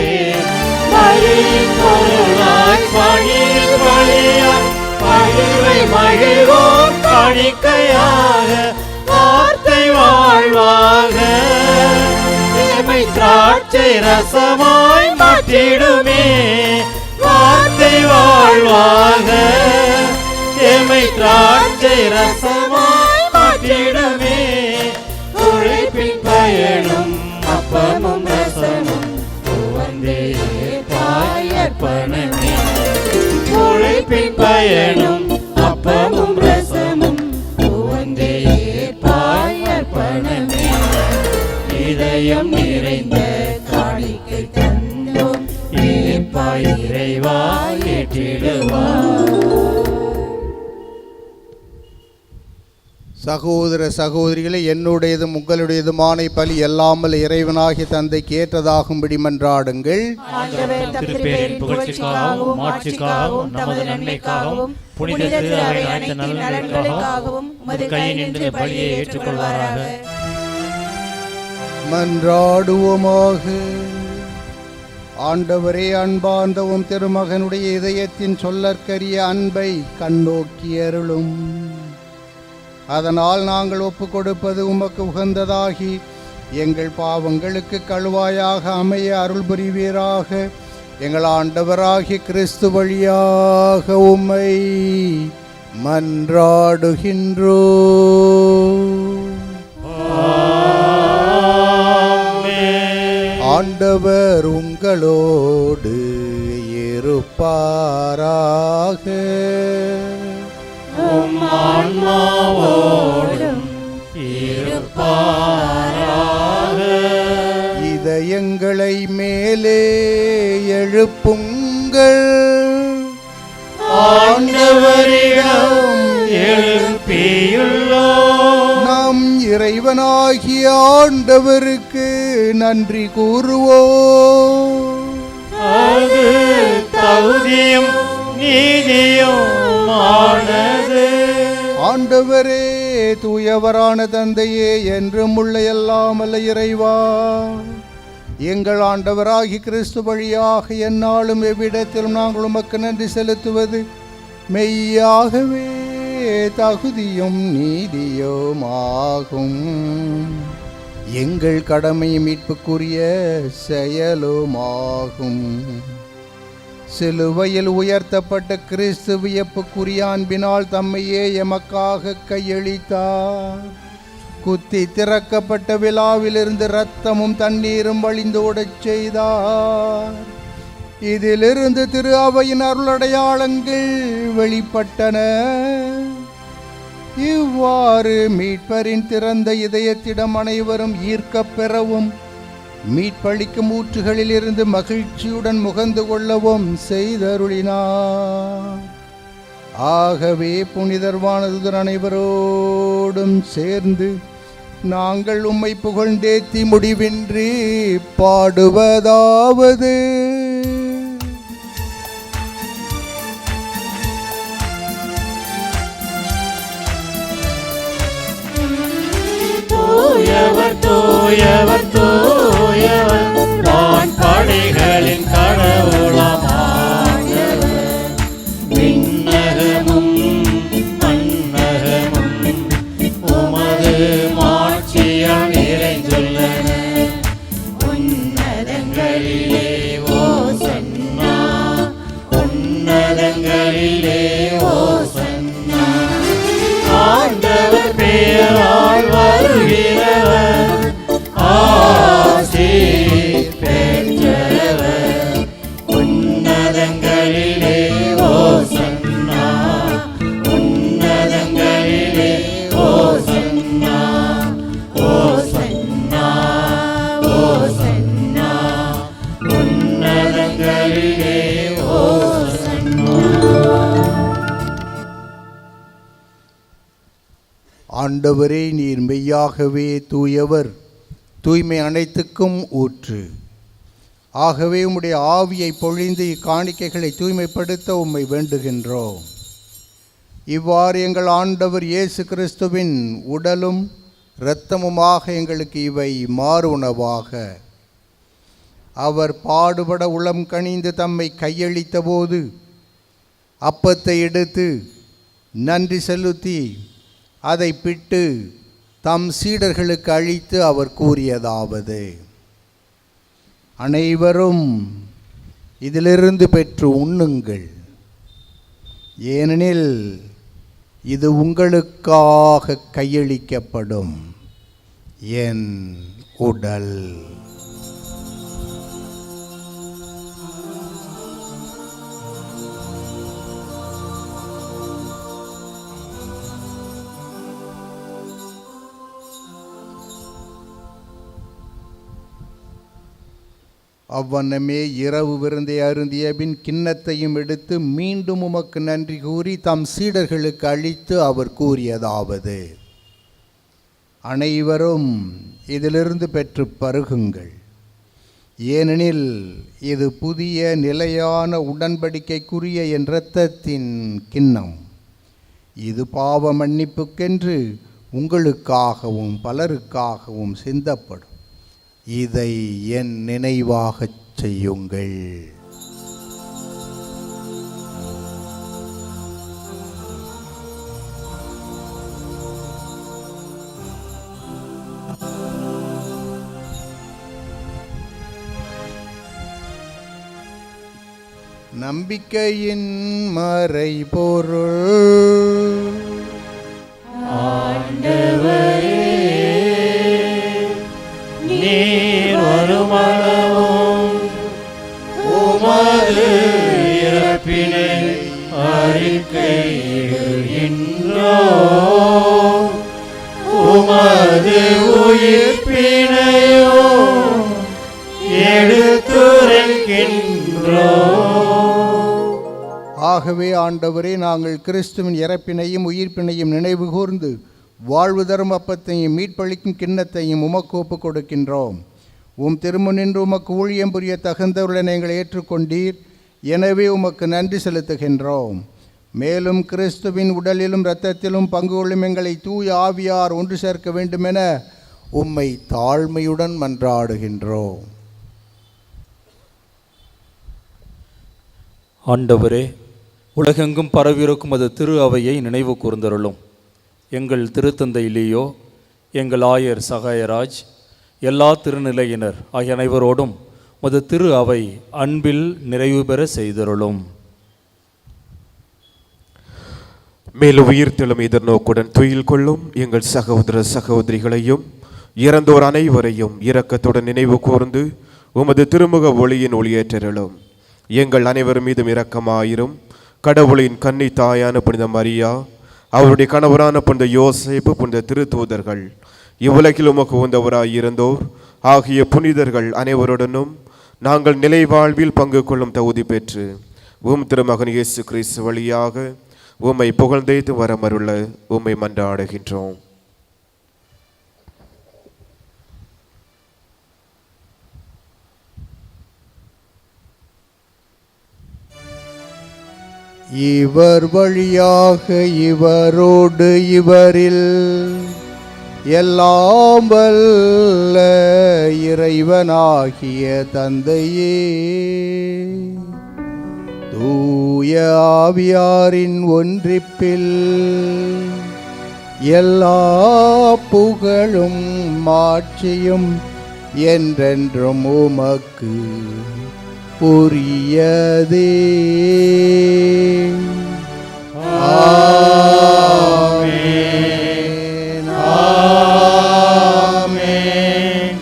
பலியின் பொருளாய் பணியில் பலியாய் பகிர்வை மகிழ்வோம் காணிக்கையாக, வார்த்தை வாழ்வாக எமை திராட்சை ரசமாய் மாற்றிடுமே. வார்த்தை வாழ்வாக எமை திராட்சை ரசமாய் மாற்றிடுமே. உழைப்பின் பயனும் அப்பமும் ரசமும் உவந்தே ஏற்பாய் அர்ப்பணமே. உழைப்பின் பயனும் அப்பமும் ரசமும் உவந்தே ஏற்பாய் அர்ப்பணமே. இதயம் நிறைந்த காணிக்கை தந்தோம், ஏற்பாய் இறைவா ஏற்றிடுவார். சகோதர சகோதரிகளை, என்னுடையதும் உங்களுடையதுமான பலி எல்லாமல் இறைவனாகிய தந்தைக்கு ஏற்றதாகும்படி மன்றாடுங்கள். ஆண்டவர் தம் திருப்பெயரின் புகழ்ச்சிக்காகவும் மாட்சிக்காகவும் நமது நன்மைக்காகவும் புனித திரு அவை அனைத்து நலன்களுக்காகவும் உமது கையினின்று பலியை ஏற்றுக்கொள்வாராக. மன்றாடுவோமாக. ஆண்டவரே, அன்பார்ந்தவும் திருமகனுடைய இதயத்தின் சொல்லற்கரிய அன்பை கண்ணோக்கி அருளும். அதனால் நாங்கள் ஒப்புக் கொடுப்பது உமக்கு உகந்ததாகி எங்கள் பாவங்களுக்கு கழுவாயாக அமைய அருள் புரிவீராக. எங்கள் ஆண்டவராகிய கிறிஸ்து வழியாக உம்மை மன்றாடுகின்றோ. ஆண்டவர் உங்களோடு இருப்பாராக. உம் ஆன்மாவோடும் இருப்பாராக. இதயங்களை மேலே எழுப்புங்கள், ஆண்டவரிடம் எழுப்பியுள்ளோம். நம் இறைவனாகிய ஆண்டவருக்கு நன்றி கூறுவோம். அது தகுதியும் நீதியும் ஆனது. ஆண்டவரே, தூயவரான தந்தையே, என்றும் உள்ள எல்லாம் அல்ல இறைவா, எங்கள் ஆண்டவராகி கிறிஸ்து வழியாக எந்நாளும் எவ்விடத்திலும் நாங்கள் உமக்கு நன்றி செலுத்துவது மெய்யாகவே தகுதியும் நீதியுமாகும். எங்கள் கடமை மீட்புக்குரிய செயலுமாகும். சிலுவையில் உயர்த்தப்பட்ட கிறிஸ்து வியப்புக்குரிய அன்பினால் தம்மையே எமக்காக கையளித்தார். குத்தி திறக்கப்பட்ட விழாவிலிருந்து இரத்தமும் தண்ணீரும் வழிந்தோடச் செய்தார். இதிலிருந்து திரு அவையின் அருளடையாளங்கள் வெளிப்பட்டன. இவ்வாறு மீட்பரின் திறந்த இதயத்திடம் அனைவரும் ஈர்க்கப் பெறவும் மீட்பளிக்கும் ஊற்றுகளில் இருந்து மகிழ்ச்சியுடன் முகந்து கொள்ளவும் செய்தருளினார். ஆகவே புனிதர் வானதூதர் அனைவரோடும் சேர்ந்து நாங்கள் உம்மை புகழ்ந்தேத்தி முடிவின்றி பாடுவதாவது: தூயவர் தூயவர் தூயவர் வான்படைகளின் கடவுளாம் ஆண்டவர். விண்ணகமும் மண்ணகமும் உமது மாட்சியால் நிறைந்துள்ளன. உன்னதங்களிலே ஓசன்னா, உன்னதங்களிலே ஓசன்னா. ஆண்டவர் பெயரால் வருகிறவர் ஆசி பெற்றவர். உன்னதங்களிலே ஓசன்னா, உன்னதங்களிலே ஓசன்னா, ஓசன்னா, ஓசன்னா. உன்னதங்களிலே ஓசன்னா. ஆண்டவரே, நீர் மெய்யாகவே தூயவர், தூய்மை அனைத்துக்கும் ஊற்று. ஆகவே உம்முடைய ஆவியை பொழிந்து இக்காணிக்கைகளை தூய்மைப்படுத்த உம்மை வேண்டுகின்றோம். இவ்வாறு எங்கள் ஆண்டவர் இயேசு கிறிஸ்துவின் உடலும் இரத்தமுமாக எங்களுக்கு இவை மாறு உணவாக. அவர் பாடுபட உளம் கனிந்து தம்மை கையளித்த போது அப்பத்தை எடுத்து நன்றி செலுத்தி அதை பிட்டு தம் சீடர்களுக்கு அளித்து அவர் கூறியதாவது: அனைவரும் இதிலிருந்து பெற்று உண்ணுங்கள், ஏனெனில் இது உங்களுக்காக கையளிக்கப்படும் என் உடல். அவ்வண்ணமே இரவு விருந்தை அருந்திய பின் கிண்ணத்தையும் எடுத்து மீண்டும் உமக்கு நன்றி கூறி தம் சீடர்களுக்கு அளித்து அவர் கூறியதாவது: அனைவரும் இதிலிருந்து பெற்று பருகுங்கள், ஏனெனில் இது புதிய நிலையான உடன்படிக்கைக்குரிய என் இரத்தத்தின் கிண்ணம். இது பாவ மன்னிப்புக்கென்று உங்களுக்காகவும் பலருக்காகவும் சிந்தப்படும். இதை என் நினைவாகச் செய்யுங்கள். நம்பிக்கையின் மறைபொருள். ஆண்டவரே, நீர் வருமளவும் உமது இறப்பினை அறிக்கையிடுகின்றோம், உமது உயிர்ப்பினையோ எடுத்துரைக்கின்றோம். ஆகவே ஆண்டவரே, நாங்கள் கிறிஸ்துவின் இறப்பினையும் உயிர்ப்பினையும் நினைவு கூர்ந்து வாழ்வு தரும் அப்பத்தையும் மீட்பளிக்கும் கிண்ணத்தையும் உமக்கு ஒப்புக் கொடுக்கின்றோம். உம் திருமுன்னின்று உமக்கு ஊழியம் புரிய தகுந்தவர்களை நீங்கள் ஏற்றுக்கொண்டீர். எனவே உமக்கு நன்றி செலுத்துகின்றோம். மேலும் கிறிஸ்துவின் உடலிலும் இரத்தத்திலும் பங்கு கொள்ளும் எங்களை தூய ஆவியார் ஒன்று சேர்க்க வேண்டுமென உம்மை தாழ்மையுடன் மன்றாடுகின்றோம். ஆண்டவரே, உலகெங்கும் பரவியிருக்கும் அது திரு அவையை நினைவு கூர்ந்தருளும். எங்கள் திருத்தந்தை லியோ, எங்கள் ஆயர் சகாயராஜ், எல்லா திருநிலையினர் ஆகிய அனைவரோடும் மது திரு அவை அன்பில் நிறைவு பெற செய்தருளும். மேலும் உயிர்த்தெழும் எதிர்நோக்குடன் துயில் கொள்ளும் எங்கள் சகோதர சகோதரிகளையும் இறந்தோர் அனைவரையும் இரக்கத்துடன் நினைவு கூர்ந்து உமது திருமுக ஒளியின் ஒளியேற்றருளும். எங்கள் அனைவர் மீதும் இரக்கமாயிரும். கடவுளின் கன்னி தாயான புனித மரியா, அவருடைய கணவரான புனித யோசேப்பு, புனித திருத்தூதர்கள், இவ்வுலகில் உமக்கு உந்தவராயிருந்தோர் ஆகிய புனிதர்கள் அனைவருடனும் நாங்கள் நிலை வாழ்வில் பங்கு கொள்ளும் தகுதி பெற்று திருமகன் இயேசு கிறிஸ்து வழியாக உம்மை புகழ்ந்தேத்து வரமருள உம்மை மன்றாடுகின்றோம். இவர் வழியாக இவரோடு இவரில் எல்லாம் வல்ல இறைவனாகிய தந்தையே, தூய ஆவியாரின் ஒன்றிப்பில் எல்லா புகழும் மாட்சியும் என்றென்றும் உமக்கு உரியதே. ஆமென், ஆமென்,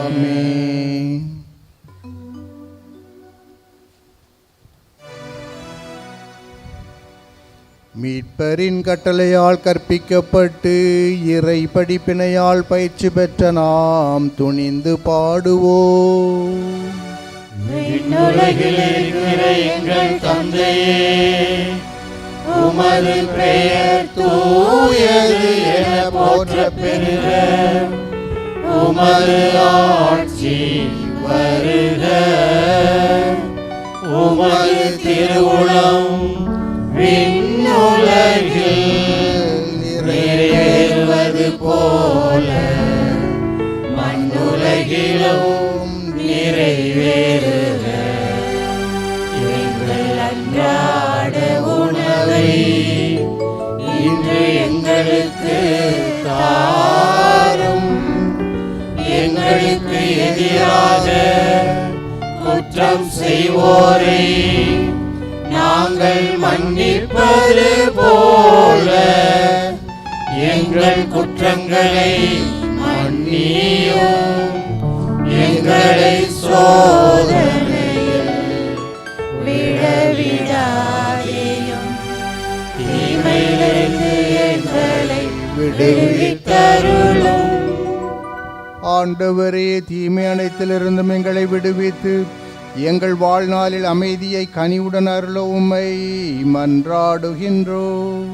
ஆமென். மீட்பரின் கட்டளையால் கற்பிக்கப்பட்டு இறை படிப்பினையால் பயிற்சி பெற்ற நாம் துணிந்து பாடுவோம். விண்ணுலகில் இருக்கிற எங்கள் தந்தையே, உமது பெயர் தூயது என போற்ற பெறுக. உமது ஆட்சி வருக. உமது திருவுளம் விண்ணுலகில் நிறைவேறுவது போல மண்ணுலகிலும் நிறைவேறுக. எங்கள் அன்றாட உணவை இன்று எங்களுக்கு தாரும். எங்களுக்கு எதிராக குற்றம் செய்வோரை நாங்கள் மன்னிப்பது போல எங்கள் குற்றங்களை மன்னியும். எங்களை சோதனையில் விழவிடாதேயும், தீமையிலிருந்து எங்களை விடுவித்தருளும். ஆண்டவரே, தீமை அனைத்திலிருந்தும் எங்களை விடுவித்து எங்கள் வாழ்நாளில் அமைதியை கனிவுடன் அருள உம்மை மன்றாடுகின்றோம்.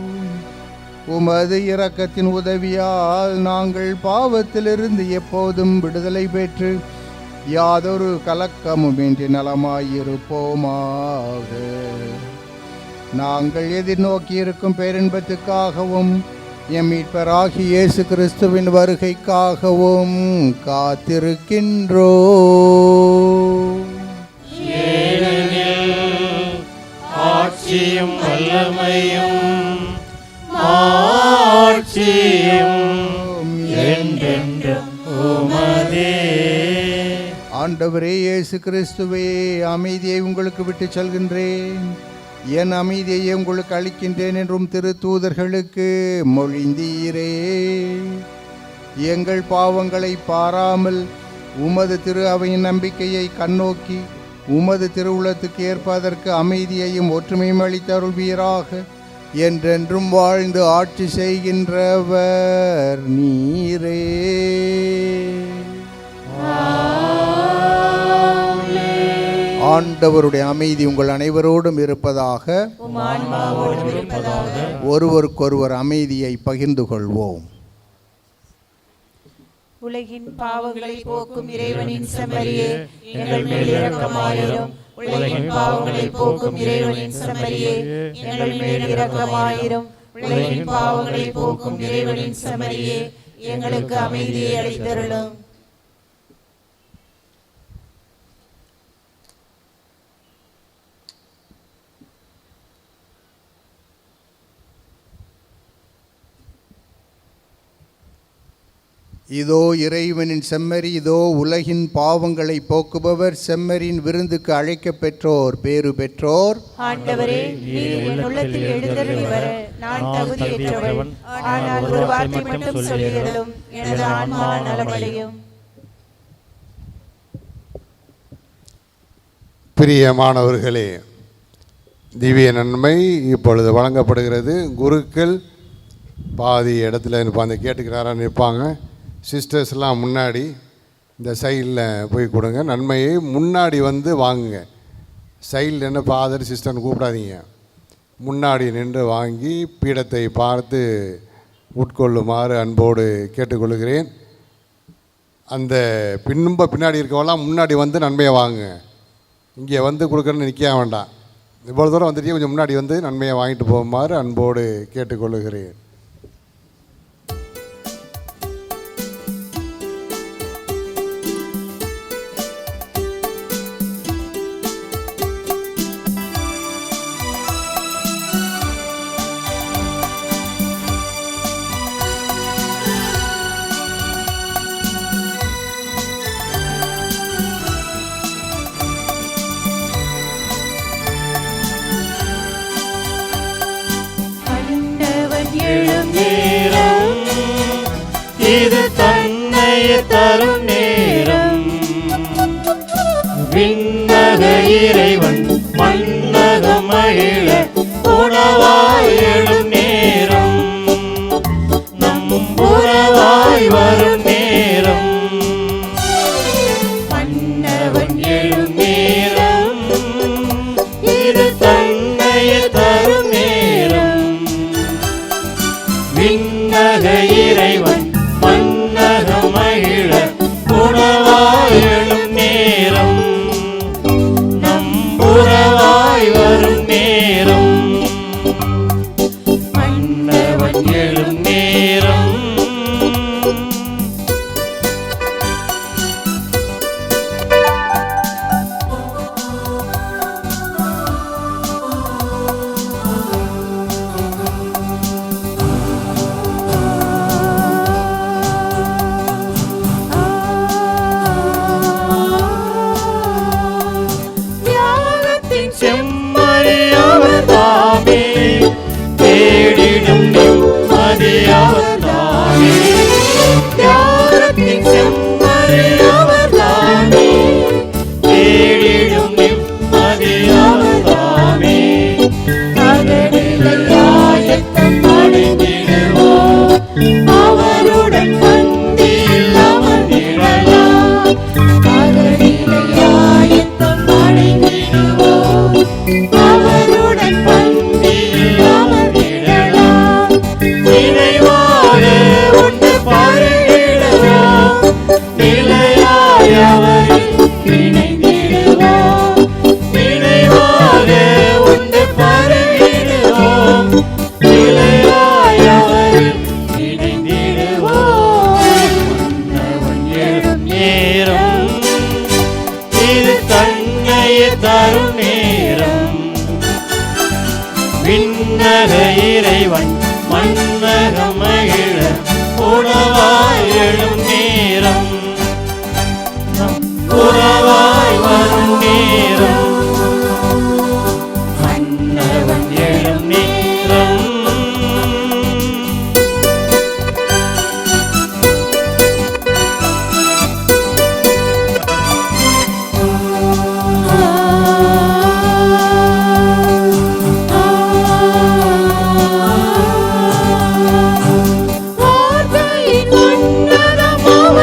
உமது இரக்கத்தின் உதவியால் நாங்கள் பாவத்திலிருந்து எப்போதும் விடுதலை பெற்று யாதொரு கலக்கமுமின்றி நலமாயிருப்போமாக. நாங்கள் எதிர்நோக்கியிருக்கும் பேரின்பத்துக்காகவும் எம் மீட்பராகிய இயேசு கிறிஸ்துவின் வருகைக்காகவும் காத்திருக்கின்றோம். ஆட்சியும் வல்லமையும் மாட்சியும் என்றென்றும் உமதே. ஆண்டவரே இயேசு கிறிஸ்துவே, அமைதியை உங்களுக்கு விட்டு செல்கின்றேன், என் அமைதியை உங்களுக்கு அளிக்கின்றேன் என்றும் திருத்தூதர்களுக்கு மொழிந்தீரே. எங்கள் பாவங்களை பாராமல் உமது திரு அவையின் நம்பிக்கையை கண்ணோக்கி உமது திருவுளத்துக்கு ஏற்பதற்கு அமைதியையும் ஒற்றுமையும் அளித்தருள்வீராக. என்றென்றும் வாழ்ந்து ஆட்சி செய்கின்றவர் நீரே. ஆண்டவருடைய அமைதி உங்கள் அனைவரோடும் இருப்பதாக. ஒருவருக்கொருவர் அமைதியை பகிர்ந்து கொள்வோம். உலகின் பாவங்களை போக்கும் இறைவனின் செம்மறியே, எங்கள் மேல் இரக்கமாயிரும். உலகின் பாவங்களை போக்கும் இறைவனின் செம்மறியே, எங்கள் மேல் இரக்கமாயிரும். உலகின் பாவங்களை போக்கும் இறைவனின் செம்மறியே, எங்களுக்கு அமைதியை அளித்தருளும். இதோ இறைவனின் செம்மறி, இதோ உலகின் பாவங்களை போக்குபவர். செம்மறியின் விருந்துக்கு அழைக்கப் பெற்றோர் பேறு பெற்றோர். ஆண்டவரே, நீர் என் உள்ளத்தில் எழுந்தருளி வர நான் தகுதியற்றவன். ஆனால் ஒரு வார்த்தை மட்டும் சொல்லியருளும், எனது ஆன்மா நலமடையும். பிரியமானவர்களே, திவ்ய நன்மை இப்பொழுது வழங்கப்படுகிறது. குருக்கள் பாதி இடத்துல நிற்பாங்க, கேட்டுக்கிறாரா நிற்பாங்க. சிஸ்டர்ஸ்லாம் முன்னாடி இந்த சைடில் போய் கொடுங்க. நன்மையை முன்னாடி வந்து வாங்குங்க. சைடில் என்ன ஃபாதர் சிஸ்டர்னு கூப்பிடாதீங்க, முன்னாடி நின்று வாங்கி பீடத்தை பார்த்து உட்கொள்ளுமாறு அன்போடு கேட்டுக்கொள்கிறேன். அந்த பின்னாடி இருக்கவெல்லாம் முன்னாடி வந்து நன்மையை வாங்குங்க. இங்கே வந்து கொடுக்குறேன்னு நிற்க வேண்டாம். இவ்வளோ தூரம் வந்துட்டு கொஞ்சம் முன்னாடி வந்து நன்மையை வாங்கிட்டு போகுமாறு அன்போடு கேட்டுக்கொள்கிறேன். இது தன்னையே தரும் நேரம். விண்ணக இறைவன் மன்னக மகிழ உணவாய் எழும் நேரம். நம் உறவாய் வரும் நேரம். மன்னவன் எழும் நேரம். இது தன்னையே தரும் நேரம். விண்ணக இறைவன் மன்னக மகிழ உணவாய் எழும் நேரம். நம் உறவாய் வரும் நேரம். மன்னவன் எழும் நேரம். செம்மறியவர் தாமே தேடிடும் நிம்மதியவர் தாமே. தியாகத்தின் செம்மறியவர் தாமே தேடிடும் நிம்மதியவர் தாமே. அகநிலையாயத்தம் அடைந்திடுவோம், அவருடன் பந்தியில் அமர்ந்திடலாம். அகநிலையாயத்தம் அடைந்திடுவோம், அவருடன் பந்தியில் அமர்ந்திடலாம். நினைவாக உண்டு பருகிடுவோம், நிலையாய் அவரில் இணைந்திடுவோம். நினைவாக உண்டு பருகிடுவோம், நிலையாய் அவரில் இணைந்திடுவோம். மன்னவன் எழும் நேரம். இது தன்னையே தரும் நேரம். விண்ணக இறைவன் மன்னக மகிழ உணவாய் எழும் நேரம். நம் உறவாய் வரும் நேரம். மன்னவன் எழும் நேரம். வார்த்தையின் உன்னதமான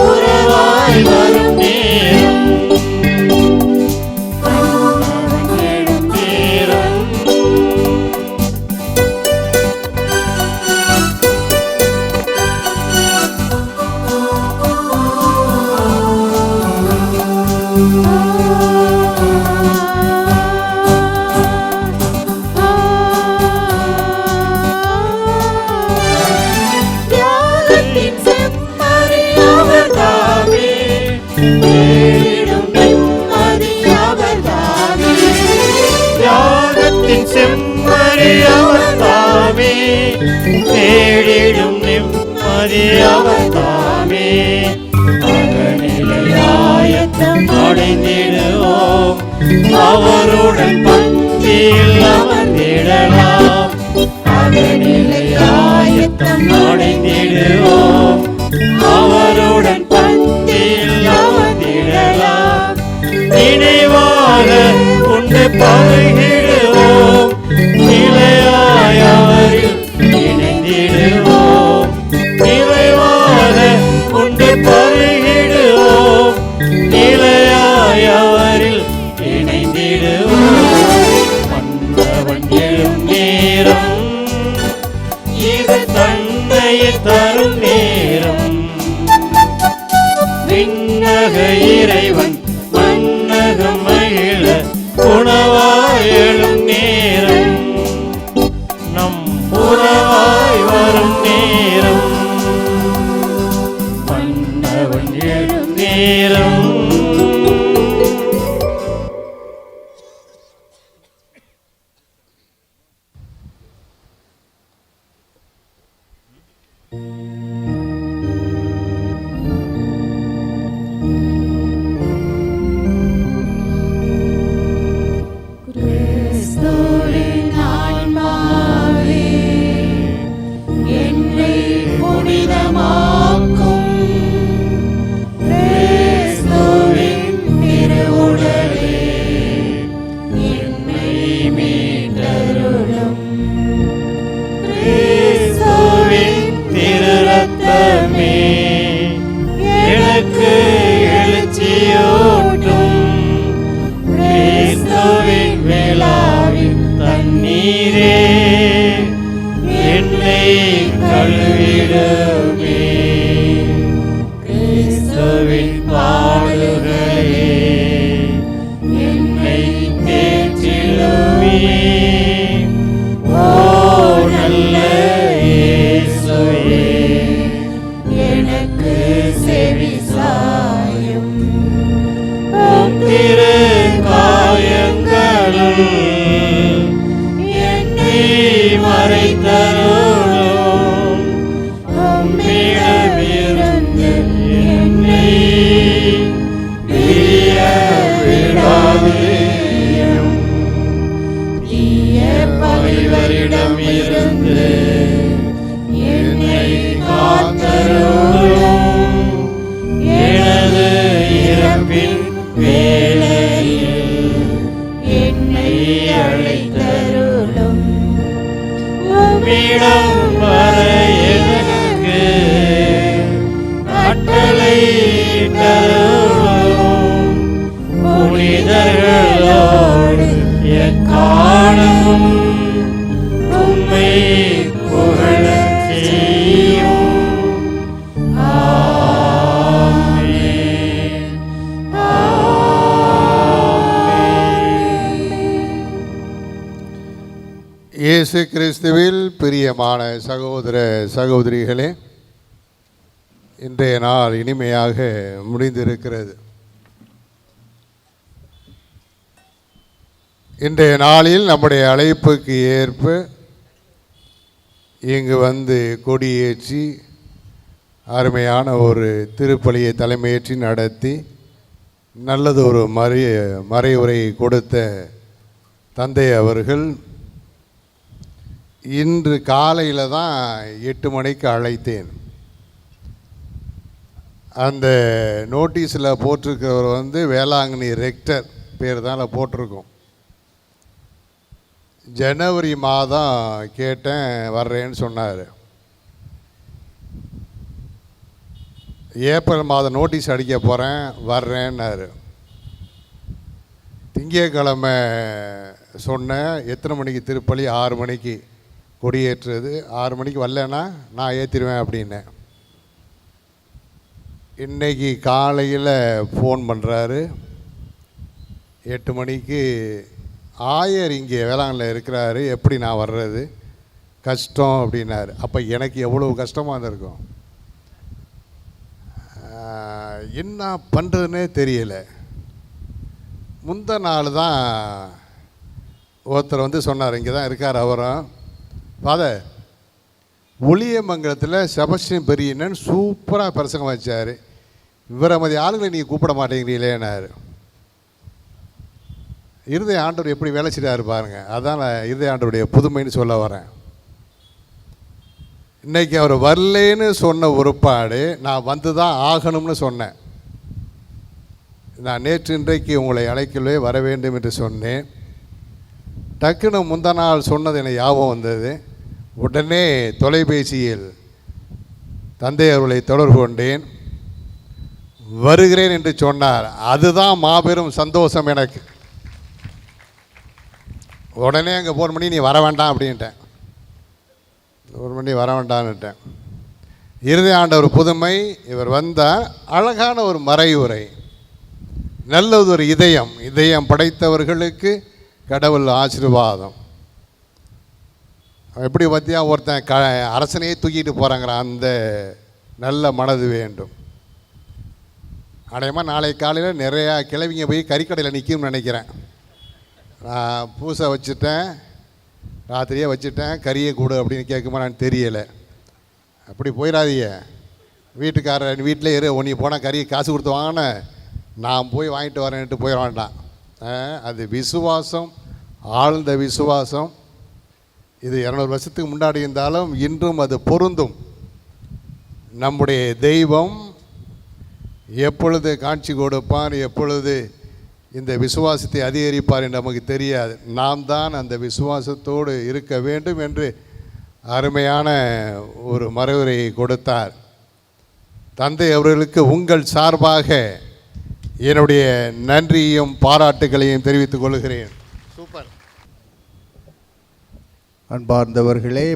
உறவாய் வரும் நேரம் எழும் நேரம் தியாகத்தின் செம்மறி அவர்தாமே, தேடிடும் நிம்மதி அவர்தாமே. தியாகத்தின் செம்மறி அவர்தாமே, தேடிடும் நிம்மதி அவர்தாமே. அகநிலையாயத்தம் அடைந்திடுவோம், அவருடன் பந்தியில் அமர்ந்திடலாம். அகநிலையாயத்தம் அடைந்திடுவோம், அவருடன் பந்தியில் அமர்ந்திடலாம். நினைவாக உண்டு பருகிடுவோம், நிலையாய் அவரில் இணைந்திடுவோம். நிறைவாக உண்டு பருகிடுவோம், நிலையாய் அவரில் இணைந்திடுவோம். வந்தவன் எழும் நேரம், இது தந்தையை தரும் நேரம். விண்ணக இறைவன் மன்னகம் மகிழ உணவாய் எழும் நேரம், நம் உறவாய் வரும் நேரம். மன்னவன் எழும் நேரம். கிறிஸ்துவின் ஆன்மாவே, என்னை புனிதமாக்கும். கிறிஸ்துவின் திருவுடலே, என்னை மீட்டருளும். கிறிஸ்துவின் திரு ரத்தமே, எனக்கு எழுச்சியூட்டும். கிறிஸ்துவின் விழாவின் தண்ணீரே, என்னை கழுவிடுமே. கிறிஸ்துவின் பாடுகளே, என்னை தேற்றிடுமே. ஓ நல்ல இயேசுவே, எனக்கு செவி சாயும். உம் திரு காயங்களுள் என்னை மறைத்தருளும். உம்மிடமிருந்து என்னை பிரிய விடாதேயும். தீய பகைவரிடமிருந்து என்னை காத்தருளும். எனது இறப்பின் வேளையில் என்னை அழைத்தருளும். உம்மிடம் வர எனக்கு கட்டளையிட்டருளும். புனிதர்களோடு எக்காலமும் உம்மை புகழச் செய்யும். ஆமென். இயேசு கிறிஸ்துவில் பிரியமான சகோதர சகோதரிகளே, இன்றைய நாள் இனிமையாக முடிந்திருக்கிறது. இன்றைய நாளில் நம்முடைய அழைப்புக்கு ஏற்ப இங்கு வந்து கொடியேற்றி அருமையான ஒரு திருப்பலியை தலைமையேற்றி நடத்தி நல்லது ஒரு மறைவுரை கொடுத்த தந்தை அவர்கள் இன்று காலையில் தான் 8 மணிக்கு அழைத்தேன். அந்த நோட்டீஸில் போட்டிருக்கிறவர் வந்து வேளாங்கண்ணி ரெக்டர் பேர் தான் போட்டிருக்கோம். ஜனவரி மாதம் கேட்டேன், வர்றேன்னு சொன்னார். ஏப்ரல் மாதம் நோட்டீஸ் அடிக்க போகிறேன் வர்றேன்னாரு. திங்கட்கிழமை சொன்னேன் எத்தனை மணிக்கு திருப்பலி, 6 மணிக்கு கொடியேற்றுறது, 6 மணிக்கு வரலன்னா நான் ஏற்றிடுவேன் அப்படின்னேன். இன்றைக்கி காலையில் ஃபோன் பண்ணுறாரு, 8 மணிக்கு ஆயர் இங்கே வேளாங்கல்ல இருக்கிறாரு, எப்படி நான் வர்றது, கஷ்டம் அப்படின்னாரு. அப்போ எனக்கு எவ்வளோ கஷ்டமாக இருந்திருக்கும், என்ன பண்ணுறதுன்னே தெரியல. முந்த நாள் தான் ஒருத்தர் வந்து சொன்னார், இங்கே தான் இருக்கார் அவரும், ஃபாதர் ஒளியமங்கலத்தில் செபஸ்டியன் பெரியண்ணன் சூப்பராக பிரசங்கம் வச்சார், இவரை மாதிரி ஆளுங்களை நீங்கள் கூப்பிட மாட்டேங்கிறீங்களேன்னாரு. இருதய ஆண்டவர் எப்படி வேலை செய்கிறாரு பாருங்கள். அதான் நான் இருதய ஆண்டவருடைய புதுமைன்னு சொல்ல வரேன். இன்றைக்கி அவர் வரலேன்னு சொன்ன ஒருபாடு நான் வந்து தான் ஆகணும்னு சொன்னேன். நான் நேற்று இன்றைக்கு உங்களை அழைக்கவே வர வேண்டும் என்று சொன்னேன். டக்குன்னு முந்தா நாள் சொன்னது எனக்கு ஞாபகம் வந்தது. உடனே தொலைபேசியில் தந்தை அவர்களை தொடர்பு கொண்டேன். வருகிறேன் என்று சொன்னார். அதுதான் மாபெரும் சந்தோஷம் எனக்கு. உடனே அங்கே ஃபோன் பண்ணி நீ வர வேண்டாம் அப்படின்ட்டேன். 1 மணி வர வேண்டான்னுட்டேன். இறுதி ஆண்டவர் புதுமை, இவர் வந்தால் அழகான ஒரு மறையுரை, நல்லது ஒரு இதயம் படைத்தவர்களுக்கு கடவுள் ஆசீர்வாதம். எப்படி பார்த்தியா ஒருத்தன் அரசனையே தூக்கிட்டு போகிறாங்கிறான், அந்த நல்ல மனது வேண்டும். அடையமாக நாளை காலையில் நிறையா கிழவிங்க போய் கறிக்கடையில் நிற்கும்னு நினைக்கிறேன். நான் பூசை வச்சுட்டேன், ராத்திரியே வச்சுட்டேன், கறியை கொடு அப்படின்னு கேட்குமா நான் தெரியலை. அப்படி போயிடாதீங்க. வீட்டுக்காரர் வீட்டிலே இரு, நீ போனால் கறியை காசு கொடுத்து வாங்கின, நான் போய் வாங்கிட்டு வரேன்ட்டு போயிட வேண்டாம். அது விசுவாசம், ஆழ்ந்த விசுவாசம். இது 200 வருஷத்துக்கு முன்னாடி இருந்தாலும் இன்றும் அது பொருந்தும். நம்முடைய தெய்வம் எப்பொழுது காட்சி கொடுப்பார், எப்பொழுது இந்த விசுவாசத்தை அதிகரிப்பார் என்று நமக்கு தெரியாது. நாம் தான் அந்த விசுவாசத்தோடு இருக்க வேண்டும் என்று அருமையான ஒரு மறைவுரையை கொடுத்தார். தந்தை அவர்களுக்கு உங்கள் சார்பாக என்னுடைய நன்றியையும் பாராட்டுகளையும் தெரிவித்துக் கொள்கிறேன். சூப்பர். அன்பார்ந்தவர்களே,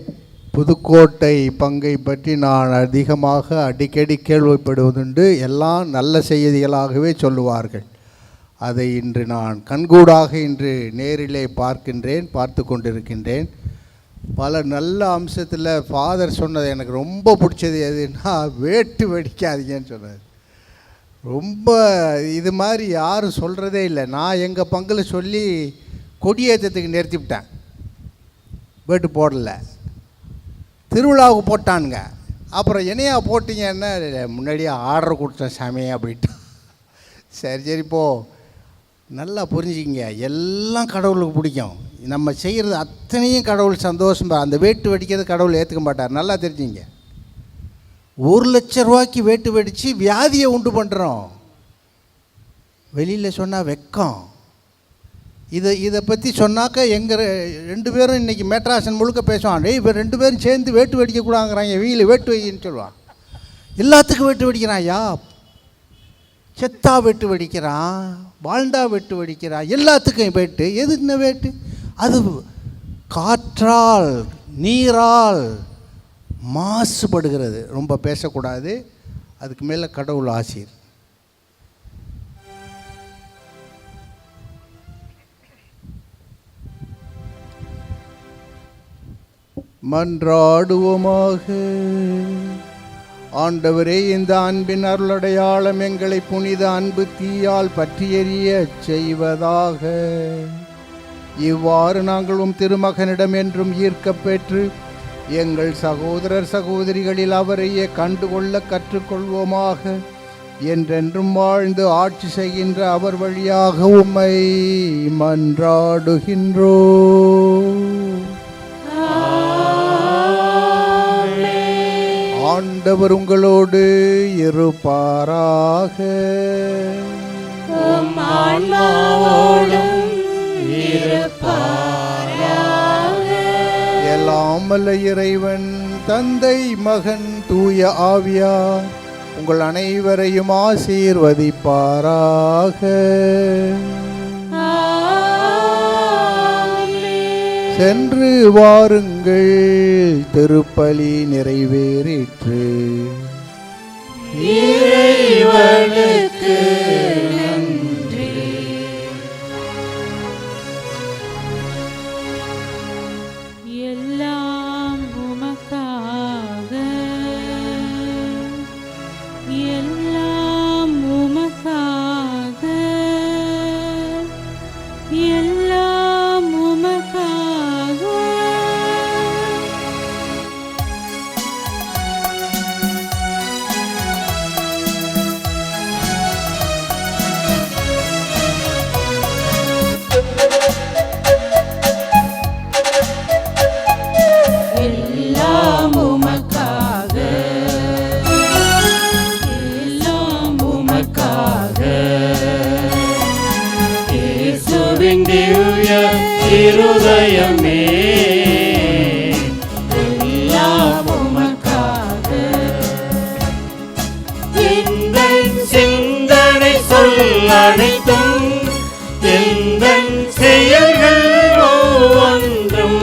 புதுக்கோட்டை பங்கை பற்றி நான் அதிகமாக அடிக்கடி கேள்விப்படுவதுண்டு. எல்லாம் நல்ல செய்திகளாகவே சொல்லுவார்கள். அதை இன்று நான் கண்கூடாக இன்று நேரிலே பார்த்து கொண்டிருக்கின்றேன். பல நல்ல அம்சத்தில் ஃபாதர் சொன்னது எனக்கு ரொம்ப பிடிச்சது எதுன்னா, வேட்டு வெடிக்காதீங்கன்னு சொன்னார். ரொம்ப இது மாதிரி யாரும் சொல்கிறதே இல்லை. நான் எங்கள் பங்கில் சொல்லி கொடியேற்றத்துக்கு நிறுத்திவிட்டேன், வேட்டு போடலை. திருவிழாவுக்கு போட்டானுங்க, அப்புறம் என்னையா போட்டிங்கன்னா, முன்னாடியே ஆர்டர் கொடுத்தேன் சாமி அப்படின்ட்டு. சரி போ, நல்லா புரிஞ்சுக்கிங்க, எல்லாம் கடவுளுக்கு பிடிக்கும். நம்ம செய்கிறது அத்தனையும் கடவுள் சந்தோஷம். அந்த வேட்டு வெடிக்கிறது கடவுள் ஏற்றுக்க மாட்டார், நல்லா தெரிஞ்சுங்க. 1 லட்ச ரூபாய்க்கு வேட்டு வெடித்து வியாதியை உண்டு பண்ணுறோம். வெளியில் சொன்னால் வெக்கம். இதை பற்றி சொன்னாக்க எங்கள் 2 பேரும் இன்றைக்கி மேட்ராசன் முழுக்க பேசுவான். இப்போ 2 பேரும் சேர்ந்து வேட்டு வெடிக்கக்கூடாங்கிறாங்க, வீட்டில் வேட்டு வைக்கின்னு சொல்லுவான். எல்லாத்துக்கும் வேட்டு வெடிக்கிறான். ஐயா, செத்தா வெட்டு வெடிக்கிறான், வாழ்ந்தா வெட்டு வெடிக்கிறான், எல்லாத்துக்கும் வேட்டு. எதுக்குன்னு வேட்டு? அது காற்றால் நீரால் மாசுபடுகிறது. ரொம்ப பேசக்கூடாது, அதுக்கு மேலே கடவுள் ஆசீர். மன்றாடுவோமாக. ஆண்டவரே, இந்த அன்பின் அருளடையாளம் எங்களை புனித அன்பு தீயால் பற்றி எரிய செய்வதாக. இவ்வாறு நாங்களும் திருமகனிடம் என்றும் ஈர்க்கப்பெற்று எங்கள் சகோதரர் சகோதரிகளில் அவரையே கண்டுகொள்ள கற்றுக்கொள்வோமாக. என்றென்றும் வாழ்ந்து ஆட்சி செய்கின்ற அவர் வழியாக உம்மை மன்றாடுகின்றோம். ஆண்டவர் உங்களோடு இருப்பாராக. எல்லாம் வல்ல இறைவன் தந்தை மகன் தூய ஆவியார் உங்கள் அனைவரையும் ஆசீர்வதிப்பாராக. சென்று வாருங்கள், திருப்பலி நிறைவேறிற்று. இறைவனுக்கு நன்றி. எல்லாம் உமக்காக, எல்லாம் உமக்காக, எல்லாம் உமக்காக. எல்லாம் உமக்காக, எல்லாம் உமக்காக. இயேசுவின் திவ்ய இருதயமே, எல்லாம் உமக்காக. எந்தன் சிந்தனை சொல் அனைத்தும், எந்தன் செயல்கள் ஒவ்வொன்றும்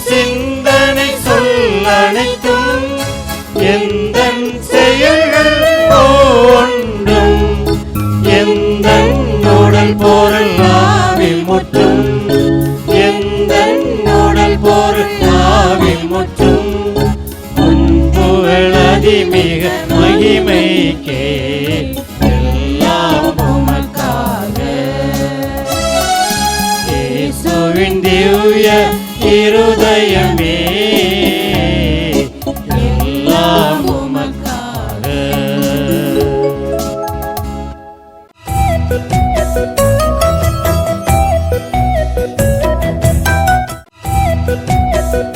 சிந்தனை சொல் அனைத்தும், எந்தன் செயல்கள் ஒவ்வொன்றும், எந்தன் உடல் பொருள் ஆவில் முற்றும், எந்தன் உடல் பொருள் ஆவில் முற்றும், உன் புகழதி மிக மகிமைக்கே, எல்லாம் உமக்காக. இயேசுவின் திவ்ய இருதயமே, எல்லாம் உமக்காக. Thank you.